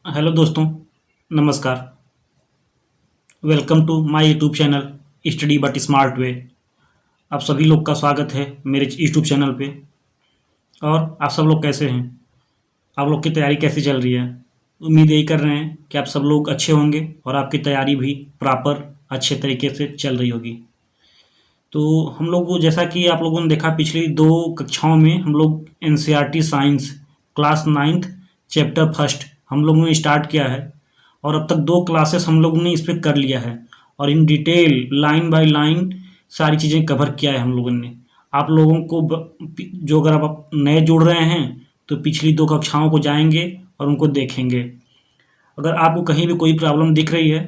Hello दोस्तों, नमस्कार। Welcome to my YouTube channel study but smart way. आप सभी लोग का स्वागत है मेरे यूट्यूब चैनल पे। और आप सब लोग कैसे हैं? आप लोग की तैयारी कैसी चल रही है? उम्मीद यही कर रहे हैं कि आप सब लोग अच्छे होंगे और आपकी तैयारी भी प्रॉपर अच्छे तरीके से चल रही होगी। तो हम लोग जैसा कि आप लोगों ने देखा पिछली दो कक्षाओं में हम लोग NCERT science class ninth chapter first हम लोगों ने स्टार्ट किया है। और अब तक दो क्लासेस हम लोगों ने इस पर कर लिया है और in detail line by line सारी चीज़ें कवर किया है हम लोगों ने। आप लोगों को जो अगर आप नए जुड़ रहे हैं तो पिछली दो कक्षाओं को जाएंगे और उनको देखेंगे। अगर आपको कहीं भी कोई प्रॉब्लम दिख रही है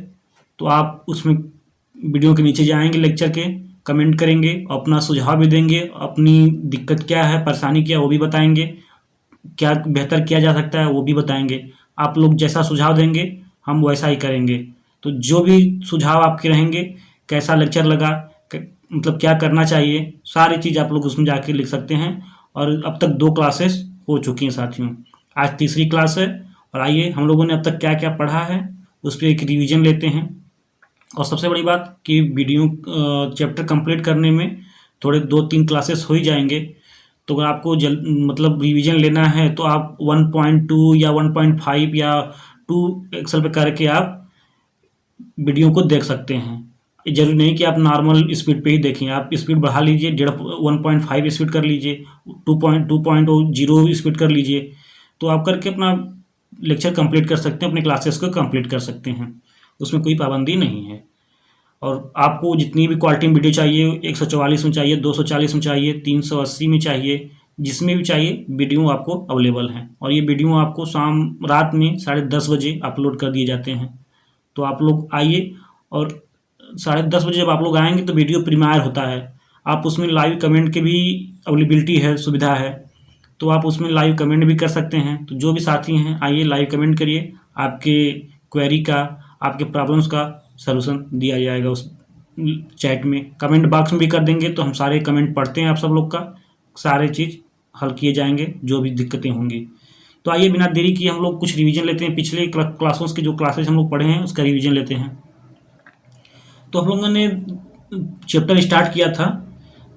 तो आप उसमें वीडियो के नीचे जाएंगे, लेक्चर के कमेंट करेंगे, अपना सुझाव भी देंगे, अपनी दिक्कत क्या है, परेशानी क्या है वो भी बताएंगे, क्या बेहतर किया जा सकता है वो भी बताएंगे। आप लोग जैसा सुझाव देंगे हम वैसा ही करेंगे। तो जो भी सुझाव आपके रहेंगे, कैसा लेक्चर लगा, मतलब क्या करना चाहिए, सारी चीज़ आप लोग उसमें जाके लिख सकते हैं। और अब तक दो क्लासेस हो चुकी हैं साथियों, आज तीसरी क्लास है। और आइए हम लोगों ने अब तक क्या क्या पढ़ा है उस पर एक रिवीजन लेते हैं। और सबसे बड़ी बात कि वीडियो चैप्टर कंप्लीट करने में थोड़े 2-3 क्लासेस हो ही जाएंगे। तो अगर आपको मतलब रिवीजन लेना है तो आप 1.2 या 1.5 या 2 एक्सेल पे करके आप वीडियो को देख सकते हैं। ये जरूरी नहीं कि आप नॉर्मल स्पीड पे ही देखें, आप स्पीड बढ़ा लीजिए, 1.5 स्पीड कर लीजिए, 2.0 स्पीड कर लीजिए। तो आप करके अपना लेक्चर कंप्लीट कर सकते हैं, अपने क्लासेस को कंप्लीट कर सकते हैं, उसमें कोई पाबंदी नहीं है। और आपको जितनी भी क्वालिटी में वीडियो चाहिए, 144 में चाहिए, 240 में चाहिए, 380 में चाहिए, जिसमें भी चाहिए वीडियो आपको अवेलेबल है। और ये वीडियो आपको रात में 10:30 बजे अपलोड कर दिए जाते हैं। तो आप लोग आइए और 10:30 बजे जब आप लोग आएंगे तो वीडियो प्रीमियर होता है। आप उसमें लाइव कमेंट की भी अवेलेबिलिटी है, सुविधा है। तो आप उसमें लाइव कमेंट भी कर सकते हैं। तो जो भी साथी हैं आइए लाइव कमेंट करिए, आपके क्वेरी का, आपके प्रॉब्लम्स का सलूशन दिया जाएगा उस चैट में। कमेंट बॉक्स में भी कर देंगे तो हम सारे कमेंट पढ़ते हैं, आप सब लोग का सारे चीज़ हल किए जाएंगे जो भी दिक्कतें होंगी। तो आइए बिना देरी किए हम लोग कुछ रिवीजन लेते हैं, पिछले क्लासों के जो क्लासेस हम लोग पढ़े हैं उसका रिवीजन लेते हैं। तो हम लोगों ने चैप्टर स्टार्ट किया था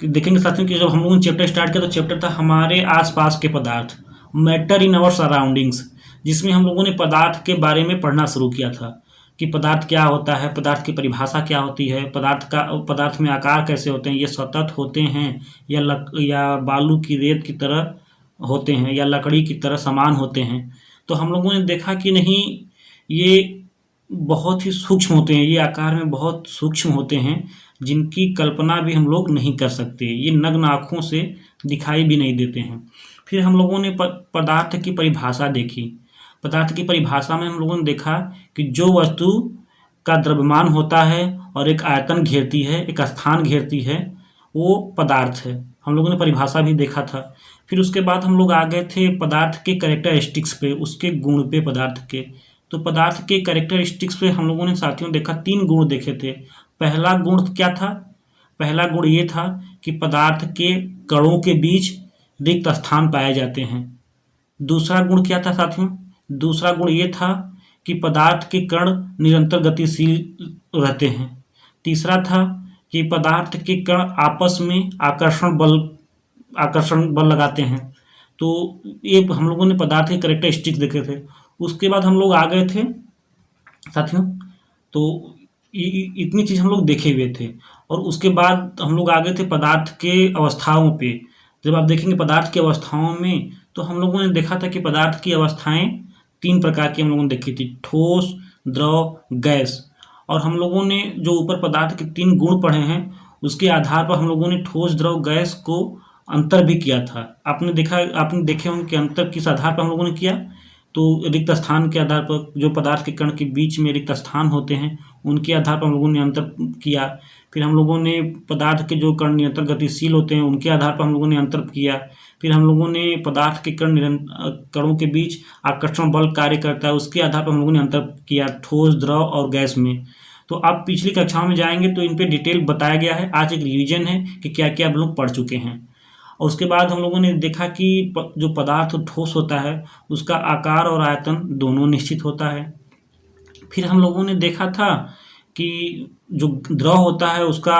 कि देखेंगे साथियों कि जब हम लोगों ने चैप्टर स्टार्ट किया तो चैप्टर था हमारे आसपास के पदार्थ, मैटर इन आवर सराउंडिंग्स, जिसमें हम लोगों ने पदार्थ के बारे में पढ़ना शुरू किया था कि पदार्थ क्या होता है, पदार्थ की परिभाषा क्या होती है, पदार्थ में आकार कैसे होते हैं, ये सतत होते हैं या बालू की रेत की तरह होते हैं या लकड़ी की तरह समान होते हैं। तो हम लोगों ने देखा कि नहीं, ये बहुत ही सूक्ष्म होते हैं, ये आकार में बहुत सूक्ष्म होते हैं, जिनकी कल्पना भी हम लोग नहीं कर सकते, ये नग्न आँखों से दिखाई भी नहीं देते हैं। फिर हम लोगों ने पदार्थ की परिभाषा देखी। पदार्थ की परिभाषा में हम लोगों ने देखा कि जो वस्तु का द्रव्यमान होता है और एक आयतन घेरती है, एक स्थान घेरती है, वो पदार्थ है। हम लोगों ने परिभाषा भी देखा था। फिर उसके बाद हम लोग आ गए थे पदार्थ के कैरेक्टरिस्टिक्स पे, उसके गुण पे पदार्थ के। तो पदार्थ के कैरेक्टरिस्टिक्स पे हम लोगों ने साथियों देखा, 3 गुण देखे थे। पहला गुण क्या था? पहला गुण ये था कि पदार्थ के कणों के बीच रिक्त स्थान पाए जाते हैं। दूसरा गुण क्या था साथियों? दूसरा गुण ये था कि पदार्थ के कण निरंतर गतिशील रहते हैं। तीसरा था कि पदार्थ के कण आपस में आकर्षण बल लगाते हैं। तो ये हम लोगों ने पदार्थ के कैरेक्टरिस्टिक्स देखे थे। उसके बाद हम लोग आ गए थे साथियों, तो इतनी चीज़ हम लोग देखे हुए थे। और उसके बाद हम लोग आ गए थे पदार्थ के अवस्थाओं पे। जब आप देखेंगे पदार्थ की अवस्थाओं में तो हम लोगों ने देखा था कि पदार्थ की अवस्थाएं 3 प्रकार की हम लोगों ने देखी थी, ठोस, द्रव, गैस। और हम लोगों ने जो ऊपर पदार्थ के 3 गुण पढ़े हैं उसके आधार पर हम लोगों ने ठोस, द्रव, गैस को अंतर भी किया था। आपने देखे होंगे कि अंतर किस आधार पर हम लोगों ने किया। तो रिक्त स्थान के आधार पर, जो पदार्थ के कण के बीच में रिक्त स्थान होते हैं उनके आधार पर हम लोगों ने अंतर किया। फिर हम लोगों ने पदार्थ के जो कण निरंतर गतिशील होते हैं उनके आधार पर हम लोगों ने अंतर किया। फिर हम लोगों ने पदार्थ के कणों के बीच आकर्षण बल कार्य करता है उसके आधार पर हम लोगों ने अंतर किया, ठोस, द्रव और गैस में। तो आप पिछली कक्षाओं में जाएंगे तो इन पे डिटेल बताया गया है। आज एक रिवीजन है कि क्या क्या आप लोग पढ़ चुके हैं। और उसके बाद हम लोगों ने देखा कि जो पदार्थ ठोस होता है उसका आकार और आयतन दोनों निश्चित होता है। फिर हम लोगों ने देखा था कि जो द्रव होता है उसका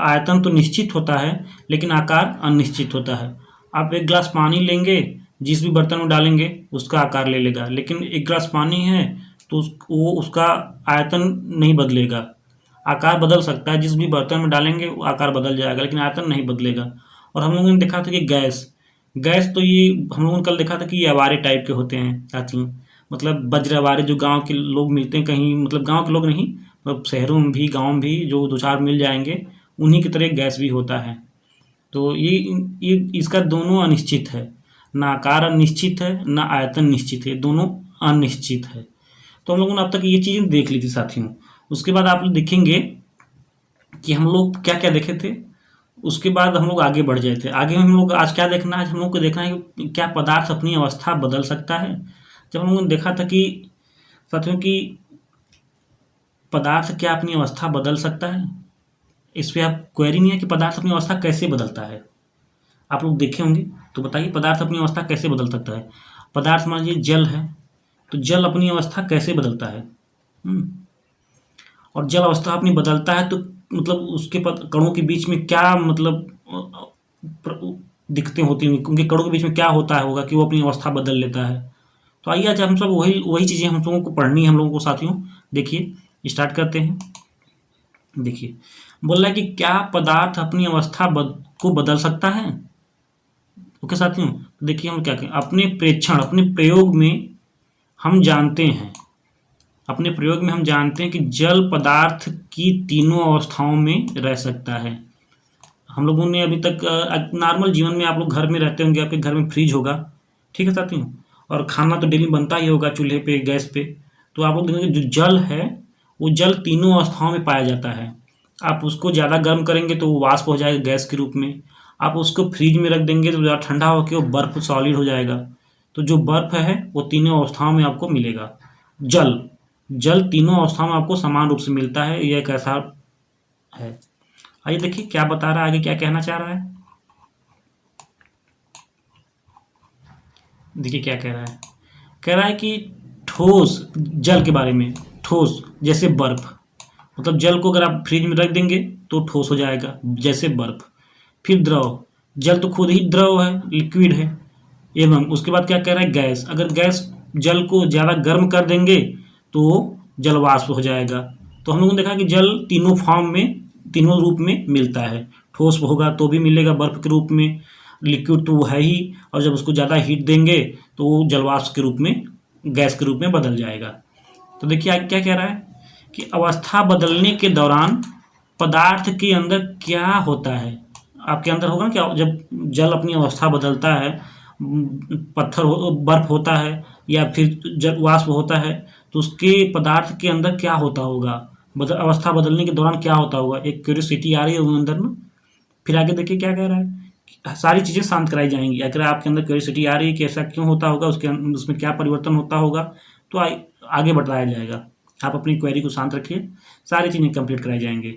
आयतन तो निश्चित होता है लेकिन आकार अनिश्चित होता है। आप एक गिलास पानी लेंगे, जिस भी बर्तन में डालेंगे उसका आकार ले लेगा, लेकिन एक गिलास पानी है तो वो उसका आयतन नहीं बदलेगा। आकार बदल सकता है, जिस भी बर्तन में डालेंगे वो आकार बदल जाएगा लेकिन आयतन नहीं बदलेगा। और हम लोगों ने देखा था कि गैस गैस तो ये हम लोगों ने कल देखा था कि ये अवारे टाइप के होते हैं साथियों। मतलब वज्र अवारे जो गांव के लोग मिलते हैं कहीं, मतलब गांव के लोग नहीं, मतलब शहरों में भी गांव में भी जो दो चार मिल जाएंगे उन्हीं की तरह गैस भी होता है। तो ये इसका दोनों अनिश्चित है, ना आकार निश्चित है ना आयतन निश्चित है, दोनों अनिश्चित है। तो हम लोगों ने अब तक ये चीज़ें देख ली थी साथियों। उसके बाद आप लोग देखेंगे कि हम लोग क्या क्या देखे थे। उसके बाद हम लोग आगे बढ़ जाए थे। आगे हम लोग आज क्या देखना है, हम लोग को देखना है कि क्या पदार्थ अपनी अवस्था बदल सकता है। जब हम लोगों ने देखा था कि साथियों कि पदार्थ क्या अपनी अवस्था बदल सकता है, इस पर आप क्वेरी नहीं है कि पदार्थ अपनी अवस्था कैसे बदलता है। आप लोग देखे होंगे तो बताइए पदार्थ अपनी अवस्था कैसे बदल सकता है। पदार्थ मान लीजिए जल है, तो जल अपनी अवस्था कैसे बदलता है। और जल अवस्था अपनी बदलता है तो मतलब उसके कणों के बीच में क्या मतलब दिक्कतें होती हैं, उनके कणों के बीच में क्या होता है होगा कि वो अपनी अवस्था बदल लेता है। तो आइए आज हम सब वही वही चीज़ें हम लोगों को पढ़नी है हम लोगों को साथियों। देखिए स्टार्ट करते हैं। देखिए बोल रहा है कि क्या पदार्थ अपनी अवस्था को बदल सकता है। ओके साथियों, देखिए हम क्या करें, अपने प्रेक्षण अपने प्रयोग में हम जानते हैं कि जल पदार्थ की तीनों अवस्थाओं में रह सकता है। हम लोगों ने अभी तक नॉर्मल जीवन में आप लोग घर में रहते होंगे, आपके घर में फ्रिज होगा, ठीक है साथियों, और खाना तो डेली बनता ही होगा चूल्हे पे गैस पे। तो आप लोग देखेंगे जो जल है वो जल तीनों अवस्थाओं में पाया जाता है। आप उसको ज़्यादा गर्म करेंगे तो वो वाष्प हो जाएगा गैस के रूप में। आप उसको फ्रिज में रख देंगे तो ज़्यादा ठंडा होकर वो बर्फ सॉलिड हो जाएगा। तो जो बर्फ है वो तीनों अवस्थाओं में आपको मिलेगा। जल जल तीनों अवस्थाओं में आपको समान रूप से मिलता है, यह एक ऐसा है। आइए देखिए क्या बता रहा है आगे, क्या कहना चाह रहा है। देखिए क्या कह रहा है कि ठोस जल के बारे में, ठोस जैसे बर्फ, मतलब जल को अगर आप फ्रिज में रख देंगे तो ठोस हो जाएगा जैसे बर्फ। फिर द्रव, जल तो खुद ही द्रव है, लिक्विड है। एवं उसके बाद क्या कह रहा है, गैस, अगर गैस जल को ज़्यादा गर्म कर देंगे तो जल वाष्प हो जाएगा। तो हम लोगों ने देखा कि जल तीनों फॉर्म में तीनों रूप में मिलता है। ठोस होगा तो भी मिलेगा बर्फ के रूप में, लिक्विड तो वो है ही, और जब उसको ज़्यादा हीट देंगे तो वो जलवाष्प के रूप में, गैस के रूप में बदल जाएगा। तो देखिए आगे क्या कह रहा है कि अवस्था बदलने के दौरान पदार्थ के अंदर क्या होता है। आपके अंदर होगा ना क्या, जब जल अपनी अवस्था बदलता है, बर्फ होता है या फिर जल वाष्प होता है, तो उसके पदार्थ के अंदर क्या होता होगा, अवस्था बदलने के दौरान क्या होता होगा। एक क्यूरियोसिटी आ रही है वो अंदर ना। फिर आगे देखिए क्या कह रहा है, सारी चीज़ें शांत कराई जाएंगी। अगर आपके अंदर क्यूरियोसिटी आ रही है कि ऐसा क्यों होता होगा, उसमें क्या परिवर्तन होता होगा, तो आगे बढ़ाया जाएगा। आप अपनी क्वेरी को शांत रखिए, सारी चीज़ें कंप्लीट कराई जाएंगी।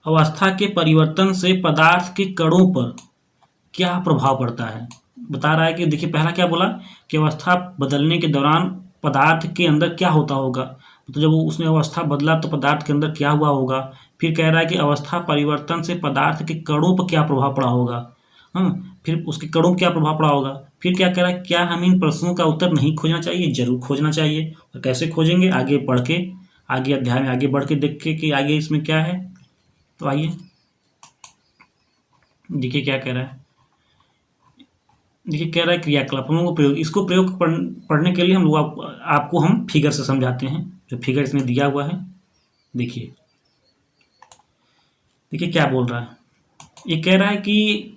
अवस्था के परिवर्तन से पदार्थ के कणों पर क्या प्रभाव पड़ता है। बता रहा है कि देखिए पहला क्या बोला कि अवस्था बदलने के दौरान पदार्थ के अंदर क्या होता होगा, तो जब उसने अवस्था बदला तो पदार्थ के अंदर क्या हुआ होगा। फिर कह रहा है कि अवस्था परिवर्तन से पदार्थ के कणों पर क्या प्रभाव पड़ा होगा। फिर उसके कणों पर क्या प्रभाव पड़ा होगा। फिर क्या कह रहा है, क्या हम इन प्रश्नों का उत्तर नहीं खोजना चाहिए, जरूर खोजना चाहिए। और कैसे खोजेंगे, आगे पढ़ के, आगे अध्याय में आगे बढ़ के देख के कि आगे इसमें क्या है। तो आइए देखिए क्या कह रहा है। देखिए कह रहा है क्रियाकलाप, हम लोग को प्रयोग, इसको प्रयोग पढ़ने के लिए हम लोग आपको हम फिगर से समझाते हैं, जो फिगर इसमें दिया हुआ है। देखिए क्या बोल रहा है। ये कह रहा है कि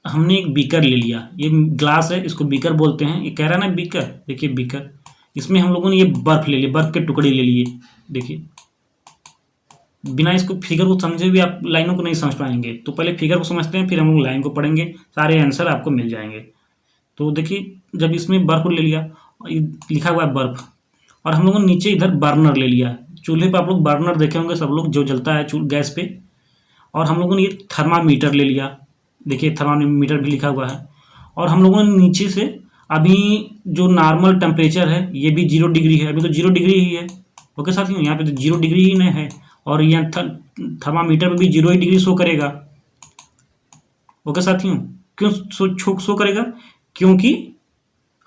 हमने एक बीकर ले लिया, ये ग्लास है, इसको बीकर बोलते हैं। ये कह रहा है ना बीकर, देखिए बीकर, इसमें हम लोगों ने ये बर्फ ले लिया, बर्फ के टुकड़े ले लिए। देखिए बिना इसको फिगर को समझे भी आप लाइनों को नहीं समझ पाएंगे, तो पहले फिगर को समझते हैं फिर हम लोग लाइन को पढ़ेंगे, सारे आंसर आपको मिल जाएंगे। तो देखिए जब इसमें बर्फ ले लिया, लिखा हुआ है बर्फ, और हम लोगों ने नीचे इधर बर्नर ले लिया। चूल्हे पर आप लोग बर्नर देखे होंगे सब लोग, जो जलता है गैस पे। और हम लोगों ने ये थर्मामीटर ले लिया, देखिए थर्मामीटर भी लिखा हुआ है। और हम लोगों ने नीचे से अभी जो नॉर्मल टेम्परेचर है ये भी 0 डिग्री है, अभी तो 0 डिग्री ही है। ओके साथियों, यहाँ पे तो 0 डिग्री ही नहीं है, और यहाँ थर्मामीटर पे भी 0 ही डिग्री शो करेगा। ओके साथियों, क्यों शो करेगा? क्योंकि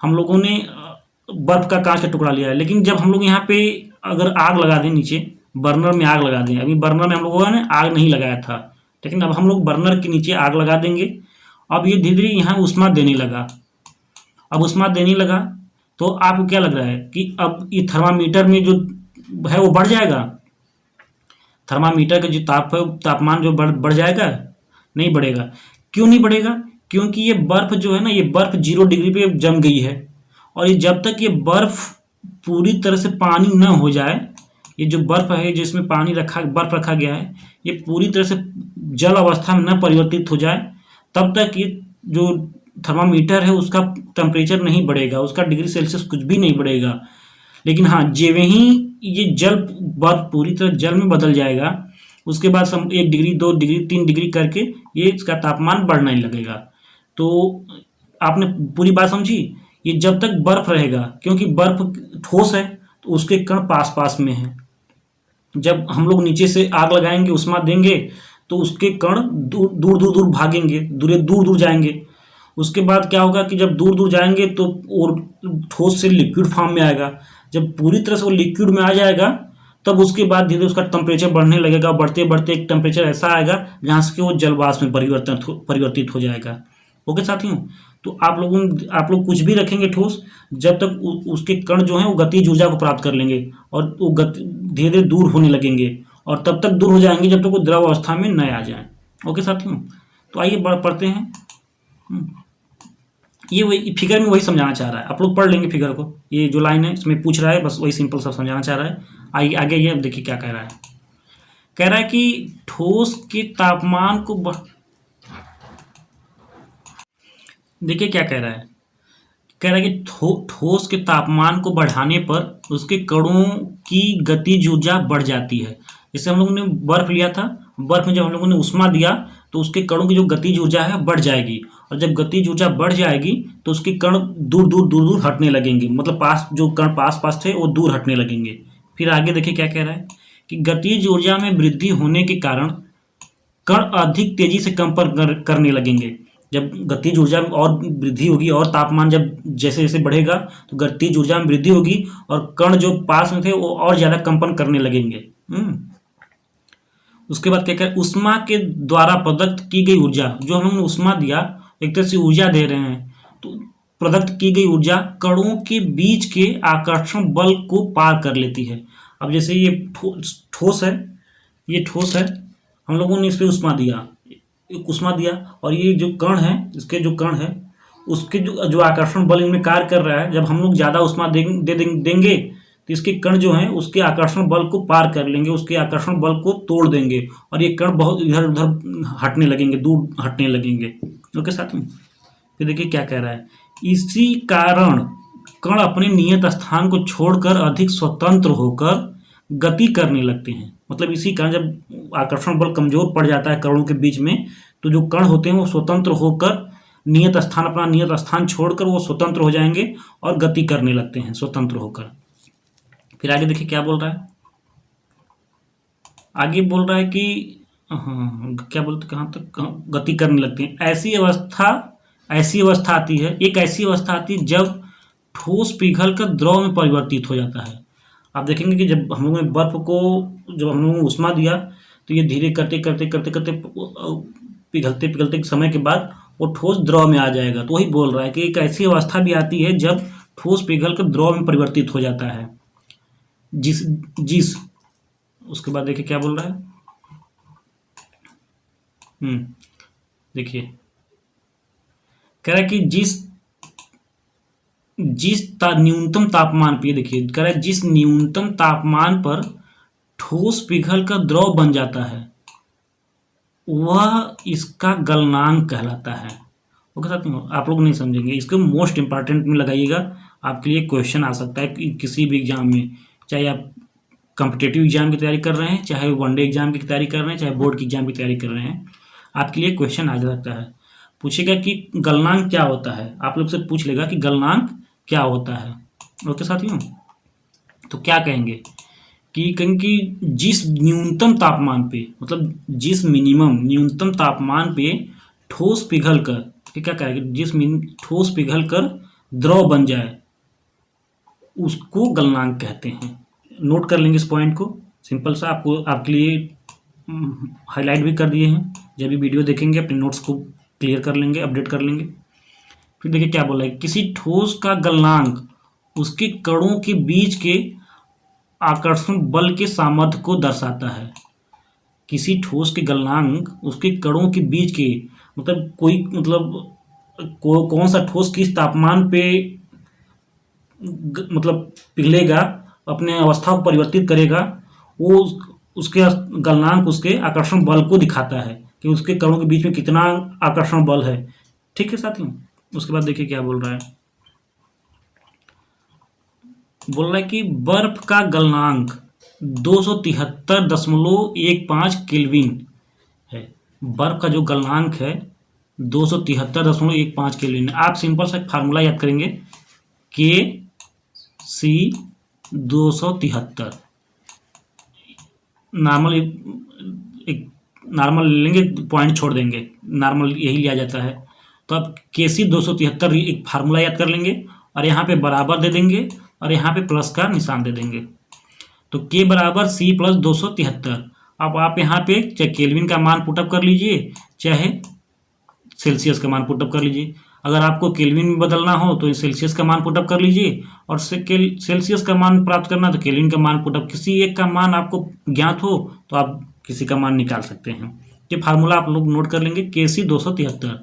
हम लोगों ने बर्फ का कांच का टुकड़ा लिया है। लेकिन जब हम लोग यहाँ पे अगर आग लगा दें, नीचे बर्नर में आग लगा दें, अभी बर्नर में हम लोगों ने आग नहीं लगाया था, लेकिन अब हम लोग बर्नर के नीचे आग लगा देंगे। अब ये धीरे धीरे यहाँ ऊष्मा देने लगा। अब ऊष्मा देने लगा तो आपको क्या लग रहा है कि अब ये थर्मामीटर में जो है वो बढ़ जाएगा? थर्मामीटर का जो तापमान जो बढ़ जाएगा? नहीं बढ़ेगा। क्यों नहीं बढ़ेगा? क्योंकि ये बर्फ जो है ना, ये बर्फ 0 डिग्री पे जम गई है, और ये जब तक ये बर्फ पूरी तरह से पानी न हो जाए, ये जो बर्फ है जिसमें बर्फ रखा गया है, ये पूरी तरह से जल अवस्था में न परिवर्तित हो जाए, तब तक ये जो थर्मामीटर है उसका टेम्परेचर नहीं बढ़ेगा, उसका डिग्री सेल्सियस कुछ भी नहीं बढ़ेगा। लेकिन हाँ, जेवे ही ये बर्फ पूरी तरह जल में बदल जाएगा, उसके बाद 1 डिग्री 2 डिग्री 3 डिग्री करके ये इसका तापमान बढ़ने लगेगा। तो आपने पूरी बात समझी? ये जब तक बर्फ रहेगा, क्योंकि बर्फ ठोस है तो उसके कण पास पास में है। जब हम लोग नीचे से आग लगाएंगे, उष्मा देंगे, तो उसके कण दूर दूर दूर दूर भागेंगे, दूर दूर जाएंगे। उसके बाद क्या होगा कि जब दूर दूर जाएंगे तो और ठोस से लिक्विड फॉर्म में आएगा। जब पूरी तरह से वो लिक्विड में आ जाएगा, तब उसके बाद धीरे धीरे उसका टेम्परेचर बढ़ने लगेगा। बढ़ते बढ़ते एक टेम्परेचर ऐसा आएगा जहाँ से वो जलवाष्प में परिवर्तित हो जाएगा। ओके साथियों, तो आप लोग कुछ भी रखेंगे ठोस, जब तक उसके कण जो हैं वो गतिज ऊर्जा को प्राप्त कर लेंगे, और वो धीरे धीरे दूर होने लगेंगे, और तब तक दूर हो जाएंगे जब तक वो द्रव अवस्था में न आ जाए। ओके साथियों, तो आइए पढ़ते हैं। ये वही फिगर में वही समझाना चाह रहा है, आप लोग पढ़ लेंगे फिगर को। ये जो लाइन है इसमें पूछ रहा है, बस वही सिंपल सा समझाना चाह रहा है। आइए आगे ये देखिए क्या कह रहा है। कह रहा है कि ठोस के तापमान को देखिए क्या कह रहा है। कह रहा है कि ठोस के तापमान को बढ़ाने पर उसके कणों की गतिज ऊर्जा बढ़ जाती है। जैसे हम लोगों ने बर्फ लिया था, बर्फ में जब हम लोगों ने उष्मा दिया तो उसके कणों की जो गतिज ऊर्जा है बढ़ जाएगी, और जब गतिज ऊर्जा बढ़ जाएगी तो उसके कण दूर दूर दूर दूर हटने लगेंगे, मतलब जो कण पास पास थे वो दूर हटने लगेंगे। फिर आगे देखिए क्या कह रहा है कि गतिज ऊर्जा में वृद्धि होने के कारण कण अधिक तेजी से कंपन करने लगेंगे। जब गतिज ऊर्जा में और वृद्धि होगी, और तापमान जब जैसे जैसे बढ़ेगा तो गतिज ऊर्जा में वृद्धि होगी, और कण जो पास में थे वो और ज़्यादा कंपन करने लगेंगे। उसके बाद क्या करें, ऊष्मा के द्वारा प्रदत्त की गई ऊर्जा, जो हम लोगों ने ऊष्मा दिया, एक तरह से ऊर्जा दे रहे हैं, तो प्रदत्त की गई ऊर्जा कणों के बीच के आकर्षण बल को पार कर लेती है। अब जैसे ये ठोस है, ये ठोस है, हम लोगों ने इस पर उष्मा दिया, और ये जो कण है, इसके जो कण है उसके जो आकर्षण बल इनमें कार्य कर रहा है, जब हम लोग ज़्यादा उष्मा देंगे तो इसके कण जो हैं उसके आकर्षण बल को पार कर लेंगे, उसके आकर्षण बल को तोड़ देंगे, और ये कण बहुत इधर उधर हटने लगेंगे, दूर हटने लगेंगे। ओके साथियों, फिर देखिए क्या कह रहा है, इसी कारण कण अपने नियत स्थान को छोड़कर अधिक स्वतंत्र होकर गति करने लगते हैं। मतलब इसी कारण जब आकर्षण बल कमजोर पड़ जाता है कणों के बीच में, तो जो कण होते हैं वो स्वतंत्र होकर अपना नियत स्थान छोड़कर वो स्वतंत्र हो जाएंगे और गति करने लगते हैं स्वतंत्र होकर। फिर आगे देखिए क्या बोल रहा है। आगे बोल रहा है कि क्या बोलते, कहाँ तक गति करने लगते हैं। ऐसी अवस्था आती है, एक ऐसी अवस्था आती है जब ठोस पिघल कर द्रव में परिवर्तित हो जाता है। आप देखेंगे कि जब हम लोगों ने जब हम लोगों ने उष्मा दिया, तो ये धीरे करते पिघलते समय के बाद वो ठोस द्रव में आ जाएगा। तो वही बोल रहा है कि एक ऐसी अवस्था भी आती है जब ठोस पिघल कर द्रव में परिवर्तित हो जाता है। जिस उसके बाद देखिए क्या बोल रहा है। देखिए कह रहा है कि न्यूनतम तापमान पे, देखिए कह रहा है जिस न्यूनतम तापमान पर ठोस पिघल कर द्रव बन जाता है वह इसका गलनांक कहलाता है। ओके साथियों, आप लोग नहीं समझेंगे, इसको मोस्ट इंपॉर्टेंट में लगाइएगा, आपके लिए क्वेश्चन आ सकता है कि किसी भी एग्जाम में, चाहे आप कॉम्पिटिटिव एग्जाम की तैयारी कर रहे हैं, चाहे वनडे एग्जाम की तैयारी कर रहे हैं, चाहे बोर्ड की एग्जाम की तैयारी कर रहे हैं, आपके लिए क्वेश्चन आ सकता है। पूछेगा कि गलनांक क्या होता है, आप लोग से पूछ लेगा कि गलनांक क्या होता है। ओके साथियों, तो क्या कहेंगे कि जिस न्यूनतम तापमान पे, मतलब जिस मिनिमम न्यूनतम तापमान पे ठोस पिघल कर, क्या कहेंगे, ठोस पिघल कर द्रव बन जाए उसको गलनांक कहते हैं। नोट कर लेंगे इस पॉइंट को, सिंपल सा आपको आपके लिए हाईलाइट भी कर दिए हैं। जब भी वीडियो देखेंगे अपने नोट्स को क्लियर कर लेंगे, अपडेट कर लेंगे। फिर देखिए क्या बोल रहा है, किसी ठोस का गलनांक उसके कणों के बीच के आकर्षण बल के सामर्थ्य को दर्शाता है। किसी ठोस के गलनांक उसके कणों के बीच के, मतलब कौन सा ठोस किस तापमान पे मतलब पिघलेगा, अपने अवस्था को परिवर्तित करेगा, वो उसके गलनांक उसके आकर्षण बल को दिखाता है कि उसके कणों के बीच में कितना आकर्षण बल है। ठीक है साथियों, उसके बाद देखिए क्या बोल रहा है, बोल रहा है कि बर्फ का गलनांक 273.15 केल्विन है। बर्फ का जो गलनांक है 273.15 केल्विन। आप सिंपल सा फार्मूला याद करेंगे, के सी 273 नॉर्मल, एक नॉर्मल लेंगे, पॉइंट छोड़ देंगे, नॉर्मल यही लिया जाता है। तो अब के सी 273 एक फार्मूला याद कर लेंगे और यहाँ पे बराबर दे देंगे और यहाँ पे प्लस का निशान दे देंगे। तो के बराबर सी प्लस 273। अब आप यहाँ पे चाहे केल्विन का मान पुटअप कर लीजिए, चाहे सेल्सियस का मान पुटअप कर लीजिए। अगर आपको केल्विन में बदलना हो तो सेल्सियस का मान पुटअप कर लीजिए, और सेल्सियस का मान प्राप्त करना तो केल्विन का मान पुटअप, किसी एक का मान आपको ज्ञात हो तो आप किसी का मान निकाल सकते हैं। ये फार्मूला आप लोग नोट कर लेंगे, के सी 273।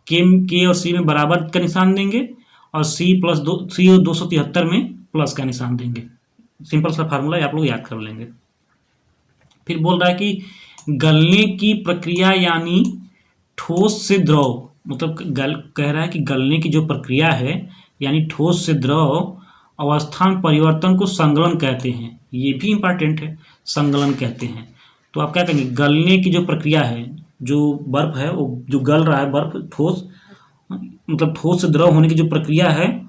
के और सी में बराबर का निशान देंगे और सी 273 में प्लस का निशान देंगे। सिंपल सा फार्मूला आप लोग याद कर लेंगे। फिर बोल रहा है कि गलने की प्रक्रिया यानी ठोस से द्रव, मतलब कह रहा है कि गलने की जो प्रक्रिया है यानी ठोस से द्रव अवस्था में परिवर्तन को संगलन कहते हैं। ये भी इंपॉर्टेंट है, संगलन कहते हैं। तो आप क्या कहेंगे, गलने की जो प्रक्रिया है, जो बर्फ है वो जो गल रहा है, बर्फ ठोस, मतलब ठोस से द्रव होने की जो प्रक्रिया है,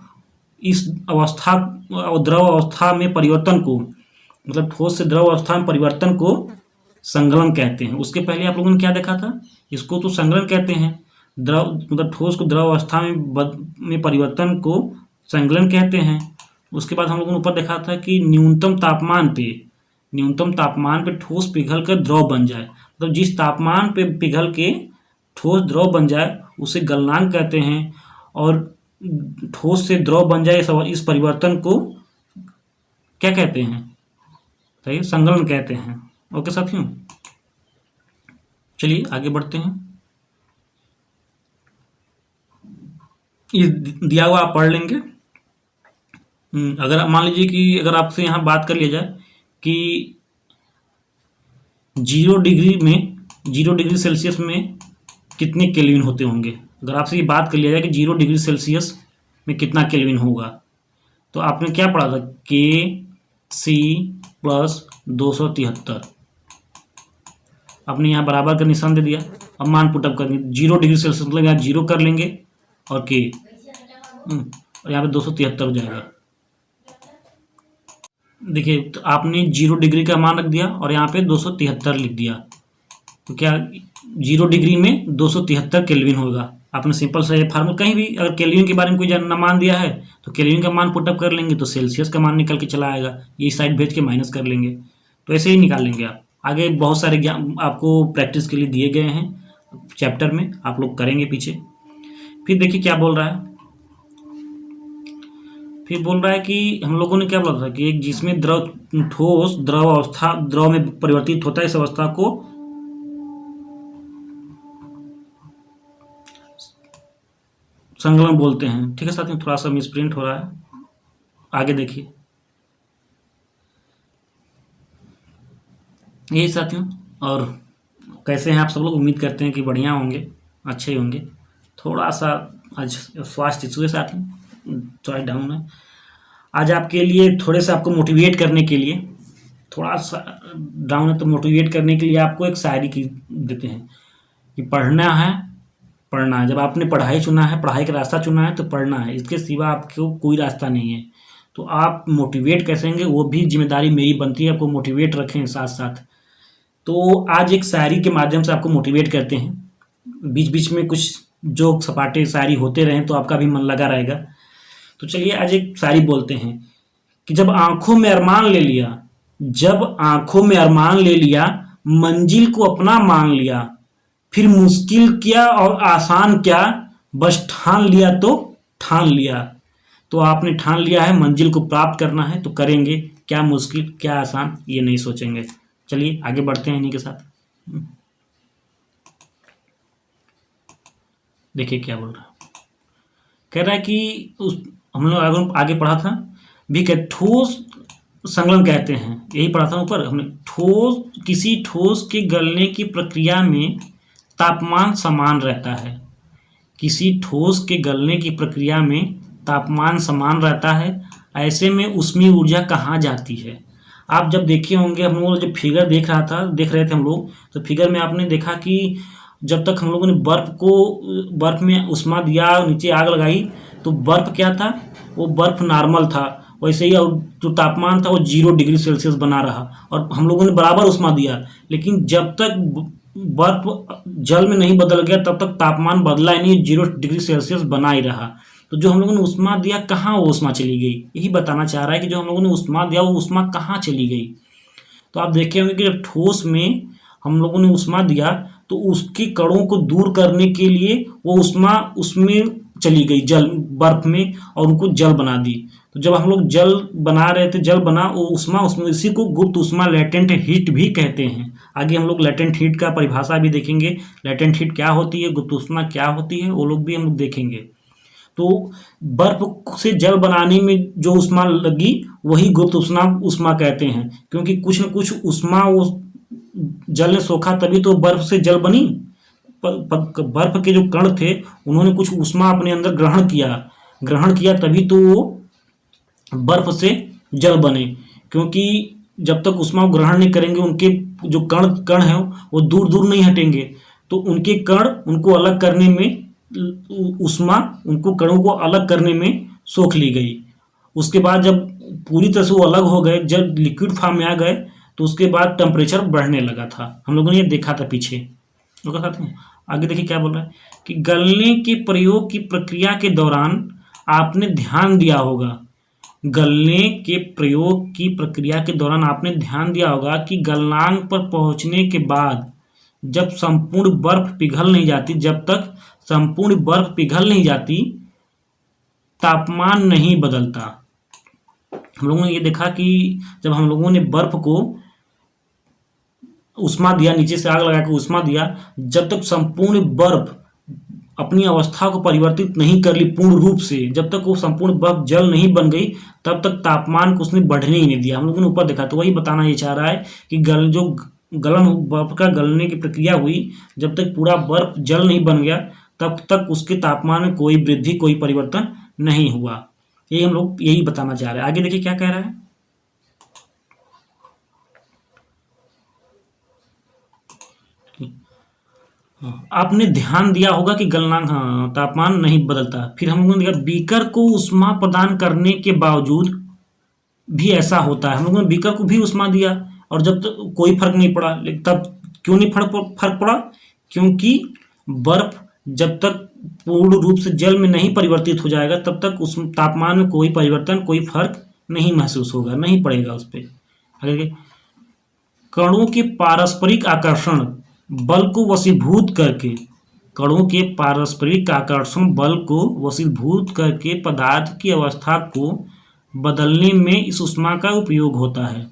इस अवस्था द्रव अवस्था में परिवर्तन को, मतलब ठोस से द्रव अवस्था में परिवर्तन को संगलन कहते हैं। उसके पहले आप लोगों ने क्या देखा था, इसको तो संगलन कहते हैं, द्रव मतलब ठोस को द्रव अवस्था में परिवर्तन को संगलन कहते हैं। उसके बाद हम लोगों ने ऊपर देखा था कि न्यूनतम तापमान पे ठोस पिघल कर द्रव बन जाए, मतलब जिस तापमान पे पिघल के ठोस द्रव बन जाए उसे गलनांक कहते हैं। और ठोस से द्रव बन जाए इस परिवर्तन को क्या कहते हैं, सही, संगलन कहते हैं। ओके साथियों, चलिए आगे बढ़ते हैं। ये दिया हुआ आप पढ़ लेंगे। अगर मान लीजिए कि अगर आपसे यहाँ बात कर लिया जाए कि 0 डिग्री सेल्सियस में कितने केल्विन होते होंगे, अगर आपसे ये बात कर लिया जाए कि 0 डिग्री सेल्सियस में कितना केल्विन होगा, तो आपने क्या पढ़ा था, के सी प्लस 273। आपने यहाँ बराबर का निशान दे दिया। अब मान पुटअप करेंगे, 0 डिग्री सेल्सियस मतलब यहाँ 0 कर लेंगे और के, और यहाँ पे 273 हो जाएगा। देखिए तो आपने 0 डिग्री का मान रख दिया और यहाँ पे 273 लिख दिया, तो क्या 0 डिग्री में 273 केल्विन होगा। आपने सिंपल सा ये फार्मूला, कहीं भी अगर केल्विन के बारे में कोई जानना मान दिया है तो केल्विन का मान पुटअप कर लेंगे तो सेल्सियस का मान निकल के चला आएगा, ये साइड भेज के माइनस कर लेंगे, तो ऐसे ही निकाल लेंगे आप। आगे बहुत सारे ज्ञान आपको प्रैक्टिस के लिए दिए गए हैं चैप्टर में, आप लोग करेंगे पीछे। फिर देखिए क्या बोल रहा है, फिर बोल रहा है कि हम लोगों ने क्या बोला था कि एक जिसमें ठोस द्रव में परिवर्तित होता है, इस अवस्था को संगलन बोलते हैं। ठीक है साथियों, थोड़ा सा मिसप्रिंट हो रहा है, आगे देखिए। यही साथियों, और कैसे हैं आप सब लोग, उम्मीद करते हैं कि बढ़िया होंगे, अच्छे होंगे। थोड़ा सा आज स्वास्थ्य इशू है साथियों, थोड़ा डाउन है। आज आपके लिए थोड़े से आपको मोटिवेट करने के लिए, थोड़ा सा डाउन है तो मोटिवेट करने के लिए आपको एक शायरी की देते हैं कि पढ़ना है पढ़ना है। जब आपने पढ़ाई चुना है, पढ़ाई का रास्ता चुना है तो पढ़ना है, इसके सिवा आपको कोई रास्ता नहीं है। तो आप मोटिवेट कैसे होंगे, वो भी जिम्मेदारी मेरी बनती है, आपको मोटिवेट रखें साथ साथ। तो आज एक शायरी के माध्यम से आपको मोटिवेट करते हैं। बीच बीच में कुछ जोक सपाटे शायरी होते रहें तो आपका भी मन लगा रहेगा। तो चलिए आज एक शायरी बोलते हैं कि जब आंखों में अरमान ले लिया, जब आंखों में अरमान ले लिया, मंजिल को अपना मान लिया, फिर मुश्किल क्या और आसान क्या, बस ठान लिया तो ठान लिया। तो आपने ठान लिया है मंजिल को प्राप्त करना है तो करेंगे, क्या मुश्किल क्या आसान ये नहीं सोचेंगे। चलिए आगे बढ़ते हैं इन्हीं के साथ। देखिए क्या बोल रहा है, कह रहा है कि उस हम लोग आगे पढ़ा था भी कि ठोस संलग्न कहते हैं, यही पढ़ा था ऊपर हमने। ठोस किसी ठोस के गलने की प्रक्रिया में तापमान समान रहता है, किसी ठोस के गलने की प्रक्रिया में तापमान समान रहता है, ऐसे में उसमें ऊर्जा कहाँ जाती है। आप जब देखे होंगे, हम लोग जब फिगर देख रहे थे हम लोग, तो फिगर में आपने देखा कि जब तक हम लोगों ने बर्फ में उष्मा दिया, नीचे आग लगाई, तो बर्फ क्या था, वो बर्फ नॉर्मल था वैसे ही, और जो तापमान था वो 0 डिग्री सेल्सियस बना रहा, और हम लोगों ने बराबर उष्मा दिया। लेकिन जब तक बर्फ जल में नहीं बदल गया तब तक तापमान बदला ही नहीं, 0 डिग्री सेल्सियस बना ही रहा। तो जो हम लोगों ने उष्मा दिया, कहाँ वो उष्मा चली गई, यही बताना चाह रहा है कि जो हम लोगों ने उष्मा दिया वो उष्मा कहाँ चली गई। तो आप देखे होंगे कि जब ठोस में हम लोगों ने उष्मा दिया तो उसके कणों को दूर करने के लिए वो उष्मा उसमें चली गई, जल बर्फ में, और उनको जल बना दी। तो जब हम लोग जल बना रहे थे, जल बना वो उष्मा, उसमें इसी को गुप्त उष्मा लेटेंट हीट भी कहते हैं। आगे हम लोग लेटेंट हीट का परिभाषा भी देखेंगे, लेटेंट हीट क्या होती है, गुप्त उष्मा क्या होती है, वो लोग भी हम लोग देखेंगे। तो बर्फ से जल बनाने में जो उष्मा लगी वही गुप्त उष्मा कहते हैं, क्योंकि कुछ न कुछ उष्मा उस जल ने सोखा तभी तो बर्फ से जल बनी। बर्फ के जो कण थे उन्होंने कुछ उष्मा अपने अंदर ग्रहण किया तभी तो वो बर्फ से जल बने। क्योंकि जब तक उष्मा ग्रहण नहीं करेंगे, उनके जो कण हैं वो दूर दूर नहीं हटेंगे, तो उनके कण उनको अलग करने में, उष्मा उनको कणों को अलग करने में सोख ली गई। उसके बाद जब पूरी तरह से वो अलग हो गए, जब लिक्विड फॉर्म में आ गए, तो उसके बाद टेम्परेचर बढ़ने लगा था। हम लोगों ने ये देखा था पीछे। लोग कहते हैं आगे देखिए क्या बोल रहा है कि गलने के प्रयोग की प्रक्रिया के दौरान आपने ध्यान दिया होगा, गलने के प्रयोग की प्रक्रिया के दौरान आपने ध्यान दिया होगा कि गलनांक पर पहुंचने के बाद जब संपूर्ण बर्फ पिघल नहीं जाती, जब तक संपूर्ण बर्फ पिघल नहीं जाती, तापमान नहीं बदलता। हम लोगों ने ये देखा कि जब हम लोगों ने बर्फ को उष्मा दिया, नीचे से आग लगा के उष्मा दिया, जब तक संपूर्ण बर्फ अपनी अवस्था को परिवर्तित नहीं कर ली पूर्ण रूप से, जब तक वो संपूर्ण बर्फ जल नहीं बन गई, तब तक तापमान को उसने बढ़ने ही नहीं दिया। हम लोगों ने ऊपर देखा, तो वही बताना ये चाह रहा है कि बर्फ का गलने की प्रक्रिया हुई, जब तक पूरा बर्फ जल नहीं बन गया तब तक उसके तापमान में कोई वृद्धि, कोई परिवर्तन नहीं हुआ। यही हम लोग यही बताना चाह रहे हैं। आगे देखिए क्या कह रहा है, आपने ध्यान दिया होगा कि गलनांक, तापमान नहीं बदलता। फिर हम लोगों ने देखा बीकर को उष्मा प्रदान करने के बावजूद भी ऐसा होता है। हम लोगों ने बीकर को भी उष्मा दिया और जब तक कोई फर्क नहीं पड़ा, लेकिन तब क्यों नहीं फर्क पड़ा, क्योंकि बर्फ जब तक पूर्ण रूप से जल में नहीं परिवर्तित हो जाएगा तब तक उस तापमान में कोई परिवर्तन, कोई फर्क नहीं महसूस होगा, नहीं पड़ेगा उस पर। आगे कणों के पारस्परिक आकर्षण बल को वशीभूत करके, कणों के पारस्परिक आकर्षण बल को वशीभूत करके पदार्थ की अवस्था को बदलने में इस उष्मा का उपयोग होता है।